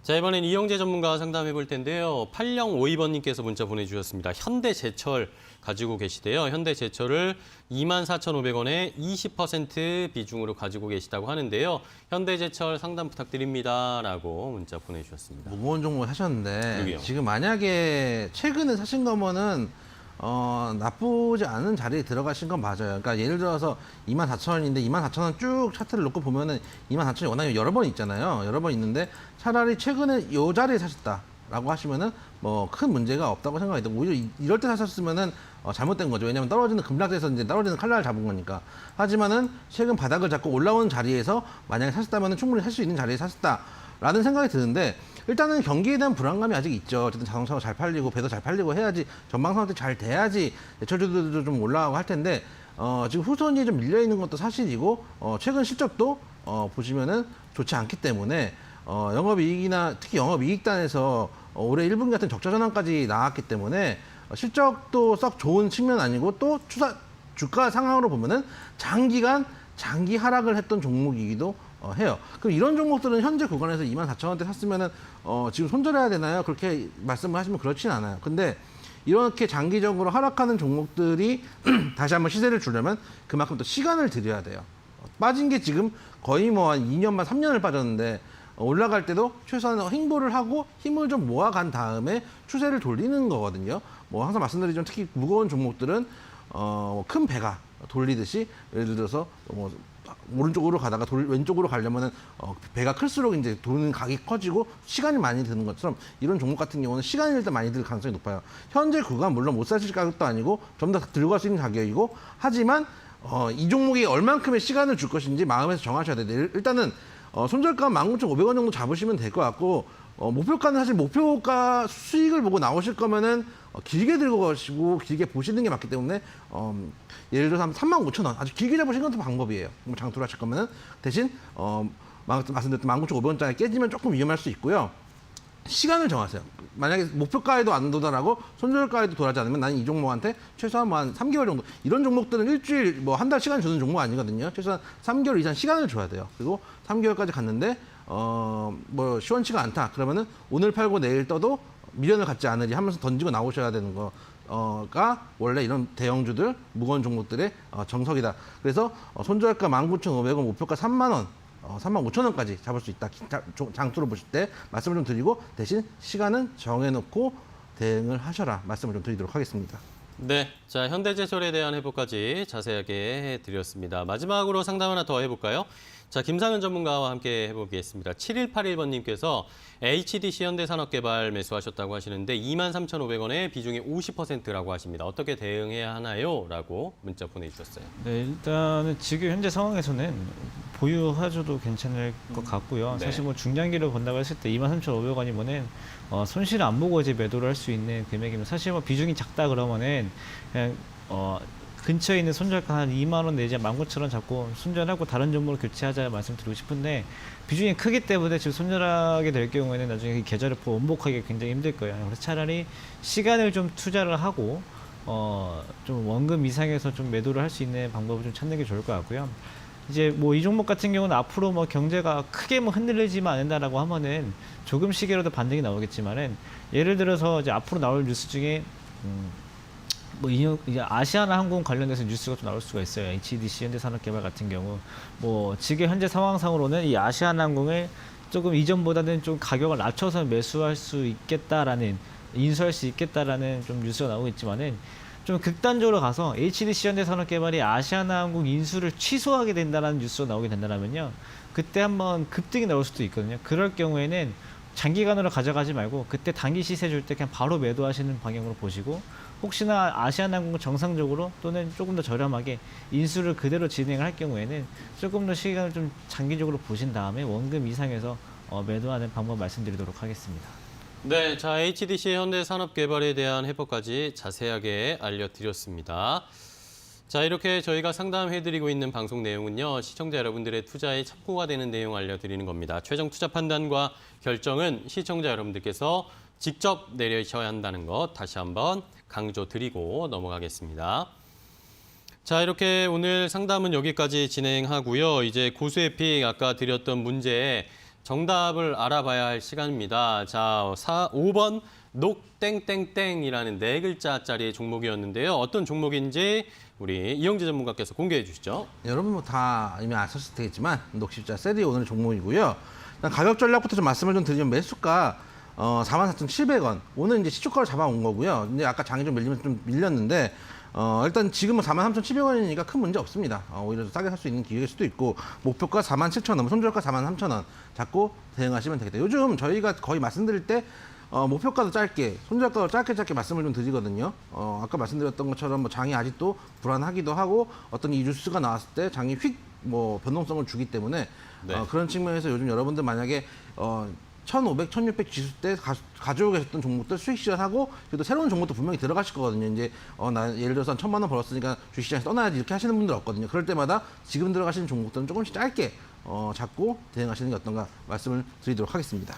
자, 이번엔 이영재 전문가와 상담해 볼 텐데요. 8052번님께서 문자 보내주셨습니다. 현대제철 가지고 계시대요. 현대제철을 24,500원에 20% 비중으로 가지고 계시다고 하는데요. 현대제철 상담 부탁드립니다. 라고 문자 보내주셨습니다. 무거운 종목 하셨는데 여기요. 지금 만약에 최근에 사신 거면은 나쁘지 않은 자리에 들어가신 건 맞아요. 그러니까 예를 들어서 24,000원인데 24,000원 쭉 차트를 놓고 보면은 24,000원이 워낙에 여러 번 있잖아요. 여러 번 있는데 차라리 최근에 이 자리에 사셨다라고 하시면은 뭐 큰 문제가 없다고 생각이 들고 오히려 이럴 때 사셨으면은 잘못된 거죠. 왜냐하면 떨어지는 급락돼서 이제 떨어지는 칼날을 잡은 거니까. 하지만은 최근 바닥을 잡고 올라오는 자리에서 만약에 사셨다면은 충분히 살 수 있는 자리에 사셨다라는 생각이 드는데. 일단은 경기에 대한 불안감이 아직 있죠. 어쨌든 자동차가 잘 팔리고 배도 잘 팔리고 해야지 전방 상황도 잘 돼야지 대철주들도 좀 올라가고 할 텐데 지금 후손이 좀 밀려 있는 것도 사실이고 최근 실적도 보시면은 좋지 않기 때문에 영업이익이나 특히 영업이익단에서 올해 1분기 같은 적자 전환까지 나왔기 때문에 실적도 썩 좋은 측면 아니고 또 주가 상황으로 보면은 장기 하락을 했던 종목이기도 해요. 그럼 이런 종목들은 현재 구간에서 24,000원대 샀으면은 지금 손절해야 되나요? 그렇게 말씀을 하시면 그렇진 않아요. 근데 이렇게 장기적으로 하락하는 종목들이 다시 한번 시세를 주려면 그만큼 또 시간을 들여야 돼요. 빠진 게 지금 거의 뭐 한 2년만 3년을 빠졌는데 올라갈 때도 최소한 행보를 하고 힘을 좀 모아간 다음에 추세를 돌리는 거거든요. 뭐 항상 말씀드리지만 특히 무거운 종목들은 큰 배가 돌리듯이 예를 들어서 뭐 오른쪽으로 가다가 왼쪽으로 가려면은 배가 클수록 이제 도는 각이 커지고 시간이 많이 드는 것처럼 이런 종목 같은 경우는 시간이 일단 많이 들 가능성이 높아요. 현재 구간 물론 못 사실 가격도 아니고 좀 더 들고 갈 수 있는 가격이고 하지만 이 종목이 얼만큼의 시간을 줄 것인지 마음에서 정하셔야 돼요. 일단은 손절가 19,500원 정도 잡으시면 될 것 같고 목표가는 사실 목표가 수익을 보고 나오실 거면은 길게 들고 가시고 길게 보시는 게 맞기 때문에 예를 들어서 한 35,000원 아주 길게 잡으시는 것도 방법이에요. 뭐 장투를 하실 거면은 대신 말씀드렸던 19,500원짜리 깨지면 조금 위험할 수 있고요. 시간을 정하세요. 만약에 목표가에도 안 도달하고 손절가에도 도달하지 않으면 나는 이 종목한테 최소한 뭐 한 3개월 정도 이런 종목들은 일주일 뭐 한 달 시간 주는 종목 아니거든요. 최소한 3개월 이상 시간을 줘야 돼요. 그리고 3개월까지 갔는데 뭐 시원치가 않다. 그러면은 오늘 팔고 내일 떠도 미련을 갖지 않으리 하면서 던지고 나오셔야 되는 거가 원래 이런 대형주들 무거운 종목들의 정석이다. 그래서 손절가 19,500원, 목표가 3만 원. 35,000원까지 잡을 수 있다. 장투로 보실 때 말씀을 좀 드리고 대신 시간은 정해놓고 대응을 하셔라 말씀을 좀 드리도록 하겠습니다. 네, 자 현대제철에 대한 해법까지 자세하게 해드렸습니다. 마지막으로 상담 하나 더 해볼까요? 자, 김상현 전문가와 함께 해보겠습니다. 7181번님께서 HDC 현대산업개발 매수하셨다고 하시는데 23,500원에 비중이 50%라고 하십니다. 어떻게 대응해야 하나요? 라고 문자 보내주셨어요. 네, 일단은 지금 현재 상황에서는 보유하셔도 괜찮을 것 같고요. 네. 사실 뭐 중장기로 본다고 했을 때 23,500원이면은 손실 안 보고 이제 매도를 할 수 있는 금액이면 사실 뭐 비중이 작다 그러면은 그냥 근처에 있는 손절가 한 2만 원 내지 19,000원 잡고 손절하고 다른 종목으로 교체하자 말씀드리고 싶은데 비중이 크기 때문에 지금 손절하게 될 경우에는 나중에 이 계좌를 원복하기 굉장히 힘들 거예요. 그래서 차라리 시간을 좀 투자를 하고 좀 원금 이상에서 좀 매도를 할 수 있는 방법을 좀 찾는 게 좋을 것 같고요. 이제 뭐 이 종목 같은 경우는 앞으로 뭐 경제가 크게 뭐 흔들리지만 않는다라고 하면은 조금씩이라도 반등이 나오겠지만은 예를 들어서 이제 앞으로 나올 뉴스 중에 뭐 이제 아시아나항공 관련해서 뉴스가 좀 나올 수가 있어요. HDC 현대산업개발 같은 경우 뭐 지금 현재 상황상으로는 이 아시아나항공을 조금 이전보다는 좀 가격을 낮춰서 매수할 수 있겠다라는 인수할 수 있겠다라는 좀 뉴스가 나오고 있지만은 좀 극단적으로 가서 HDC 현대산업개발이 아시아나항공 인수를 취소하게 된다라는 뉴스가 나오게 된다면요, 그때 한번 급등이 나올 수도 있거든요. 그럴 경우에는 장기간으로 가져가지 말고 그때 단기 시세 줄 때 그냥 바로 매도하시는 방향으로 보시고 혹시나 아시아나항공 정상적으로 또는 조금 더 저렴하게 인수를 그대로 진행을 할 경우에는 조금 더 시간을 좀 장기적으로 보신 다음에 원금 이상에서 매도하는 방법 말씀드리도록 하겠습니다. 네, 자 HDC 현대산업개발에 대한 해법까지 자세하게 알려드렸습니다. 자, 이렇게 저희가 상담해드리고 있는 방송 내용은요, 시청자 여러분들의 투자에 참고가 되는 내용 알려드리는 겁니다. 최종 투자 판단과 결정은 시청자 여러분들께서 직접 내리셔야 한다는 것 다시 한번 강조드리고 넘어가겠습니다. 자, 이렇게 오늘 상담은 여기까지 진행하고요. 이제 고수의 픽 아까 드렸던 문제에 정답을 알아봐야 할 시간입니다. 자, 5번 녹땡땡땡이라는 4글자짜리 종목이었는데요. 어떤 종목인지 우리 이영재 전문가께서 공개해 주시죠. 여러분 뭐 다 이미 아셨을 테겠지만 녹십자 세리 오늘 종목이고요. 일단 가격 전략부터 좀 말씀을 좀 드리면 매수가 44,700원. 오늘 이제 시초가로 잡아온 거고요. 근데 아까 장이 좀 밀렸는데 일단 지금은 43,700원이니까 큰 문제 없습니다. 오히려 싸게 살 수 있는 기회일 수도 있고 목표가 47,000원, 손절가 43,000원 잡고 대응하시면 되겠다. 요즘 저희가 거의 말씀드릴 때 목표가도 짧게, 손절가도 짧게 말씀을 좀 드리거든요. 아까 말씀드렸던 것처럼 뭐 장이 아직도 불안하기도 하고 어떤 이 뉴스가 나왔을 때 장이 뭐 변동성을 주기 때문에 네. 그런 측면에서 요즘 여러분들 만약에 1,500, 1,600 지수 때 가지고 계셨던 종목들 수익 실현하고 그래도 새로운 종목도 분명히 들어가실 거거든요. 이제 나 예를 들어서 1,000만 원 벌었으니까 주식시장에 떠나야지 이렇게 하시는 분들 없거든요. 그럴 때마다 지금 들어가시는 종목들은 조금씩 짧게 잡고 대응하시는 게 어떤가 말씀을 드리도록 하겠습니다.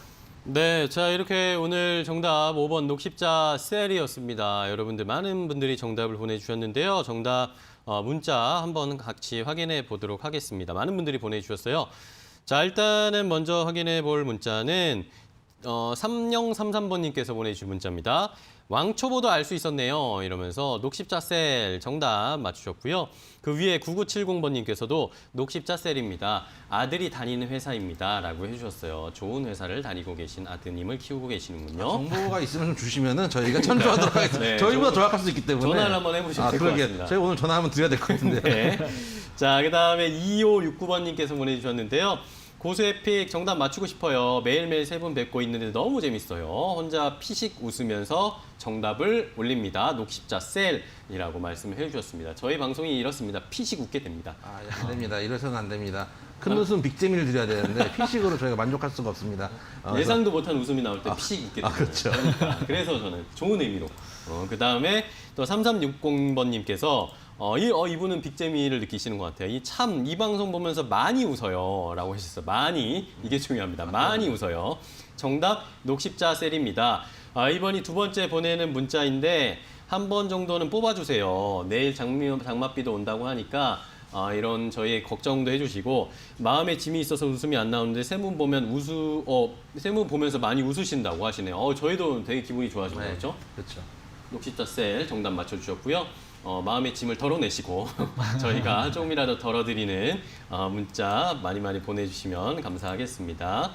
네, 자 이렇게 오늘 정답 5번 녹십자 셀이었습니다. 여러분들 많은 분들이 정답을 보내주셨는데요. 정답 문자 한번 같이 확인해 보도록 하겠습니다. 많은 분들이 보내주셨어요. 자 일단은 먼저 확인해 볼 문자는 3033번님께서 보내주신 문자입니다. 왕초보도 알 수 있었네요. 이러면서 녹십자 셀 정답 맞추셨고요. 그 위에 9970번님께서도 녹십자 셀입니다. 아들이 다니는 회사입니다. 라고 해주셨어요. 좋은 회사를 다니고 계신 아드님을 키우고 계시는군요. 정보가 있으면 좀 주시면은 저희가 천주하도록 하겠습니다. 네, 저희보다 정확할 수 있기 때문에. 전화를 한번 해보시면 될 것 같습니다. 저희 오늘 전화 한번 드려야 될 것 같은데. 네. 자, 그다음에 2569번님께서 보내주셨는데요. 고수에픽 정답 맞추고 싶어요. 매일매일 세 분 뵙고 있는데 너무 재밌어요. 혼자 피식 웃으면서 정답을 올립니다. 녹십자 셀이라고 말씀을 해주셨습니다. 저희 방송이 이렇습니다. 피식 웃게 됩니다. 안 됩니다. 이래서는 안 됩니다. 큰 웃음 빅재미를 드려야 되는데 피식으로 저희가 만족할 수가 없습니다. 예상도 못한 웃음이 나올 때 피식 웃게 됩니다. 그렇죠. 그러니까. 그래서 저는 좋은 의미로. 그다음에 또 3360번님께서 이분은 빅재미를 느끼시는 것 같아요. 이 방송 보면서 많이 웃어요. 라고 하셨어요. 많이. 이게 중요합니다. 많이 웃어요. 정답 녹십자 셀입니다. 이번이 두 번째 보내는 문자인데 한 번 정도는 뽑아주세요. 내일 장맛비도 온다고 하니까 이런 저희 걱정도 해주시고 마음에 짐이 있어서 웃음이 안 나오는데 세 분 보면 세 분 보면서 많이 웃으신다고 하시네요. 저희도 되게 기분이 좋아지네요. 그렇죠? 그렇죠. 녹십자 셀 정답 맞춰주셨고요. 마음의 짐을 덜어내시고 저희가 조금이라도 덜어드리는 문자 많이 보내주시면 감사하겠습니다.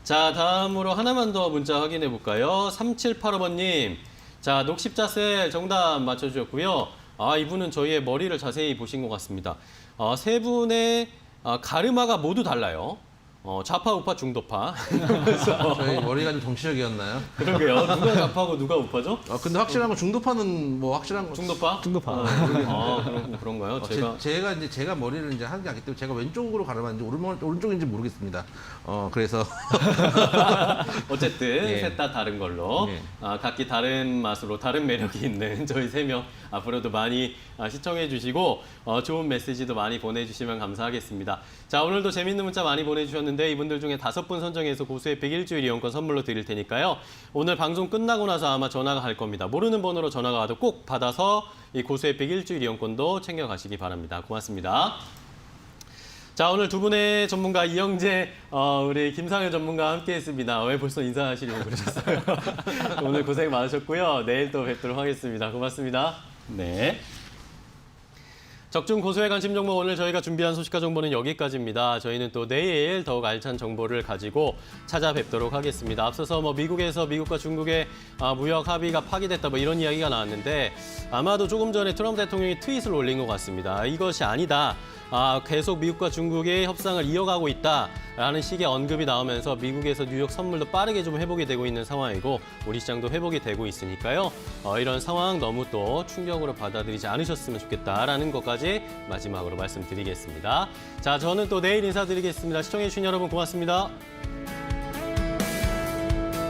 자, 다음으로 하나만 더 문자 확인해 볼까요? 3785번님. 자, 녹십자 셀 정답 맞춰주셨고요. 이분은 저희의 머리를 자세히 보신 것 같습니다. 세 분의 가르마가 모두 달라요. 좌파, 우파, 중도파. 그래서 저희 머리가 좀 정치적이었나요? 그러게요. 누가 좌파고 누가 우파죠? 근데 확실한 건 중도파는 뭐 확실한 거. 중도파? 중도파. 그런가요? 제가 머리를 이제 하는 게 아니기 때문에 제가 왼쪽으로 가르마인지 오른쪽인지 모르겠습니다. 그래서 어쨌든 예. 셋 다 다른 걸로 예. 각기 다른 맛으로 다른 매력이 있는 저희 세 명 앞으로도 많이 시청해 주시고 좋은 메시지도 많이 보내주시면 감사하겠습니다. 자, 오늘도 재밌는 문자 많이 보내주셨는데 이분들 중에 5분 선정해서 고수의 100일주일 이용권 선물로 드릴 테니까요. 오늘 방송 끝나고 나서 아마 전화가 갈 겁니다. 모르는 번호로 전화가 와도 꼭 받아서 이 고수의 100일주일 이용권도 챙겨가시기 바랍니다. 고맙습니다. 자, 오늘 두 분의 전문가 이영재, 우리 김상현 전문가와 함께했습니다. 왜 벌써 인사하시려고 그러셨어요? 오늘 고생 많으셨고요. 내일 또 뵙도록 하겠습니다. 고맙습니다. 네. 적중 고수의 관심 정보 오늘 저희가 준비한 소식과 정보는 여기까지입니다. 저희는 또 내일 더욱 알찬 정보를 가지고 찾아뵙도록 하겠습니다. 앞서서 미국에서 미국과 중국의 무역 합의가 파기됐다 이런 이야기가 나왔는데 아마도 조금 전에 트럼프 대통령이 트윗을 올린 것 같습니다. 이것이 아니다. 계속 미국과 중국의 협상을 이어가고 있다라는 식의 언급이 나오면서 미국에서 뉴욕 선물도 빠르게 좀 회복이 되고 있는 상황이고 우리 시장도 회복이 되고 있으니까요. 이런 상황 너무 또 충격으로 받아들이지 않으셨으면 좋겠다라는 것까지 마지막으로 말씀드리겠습니다. 자, 저는 또 내일 인사드리겠습니다. 시청해주신 여러분 고맙습니다.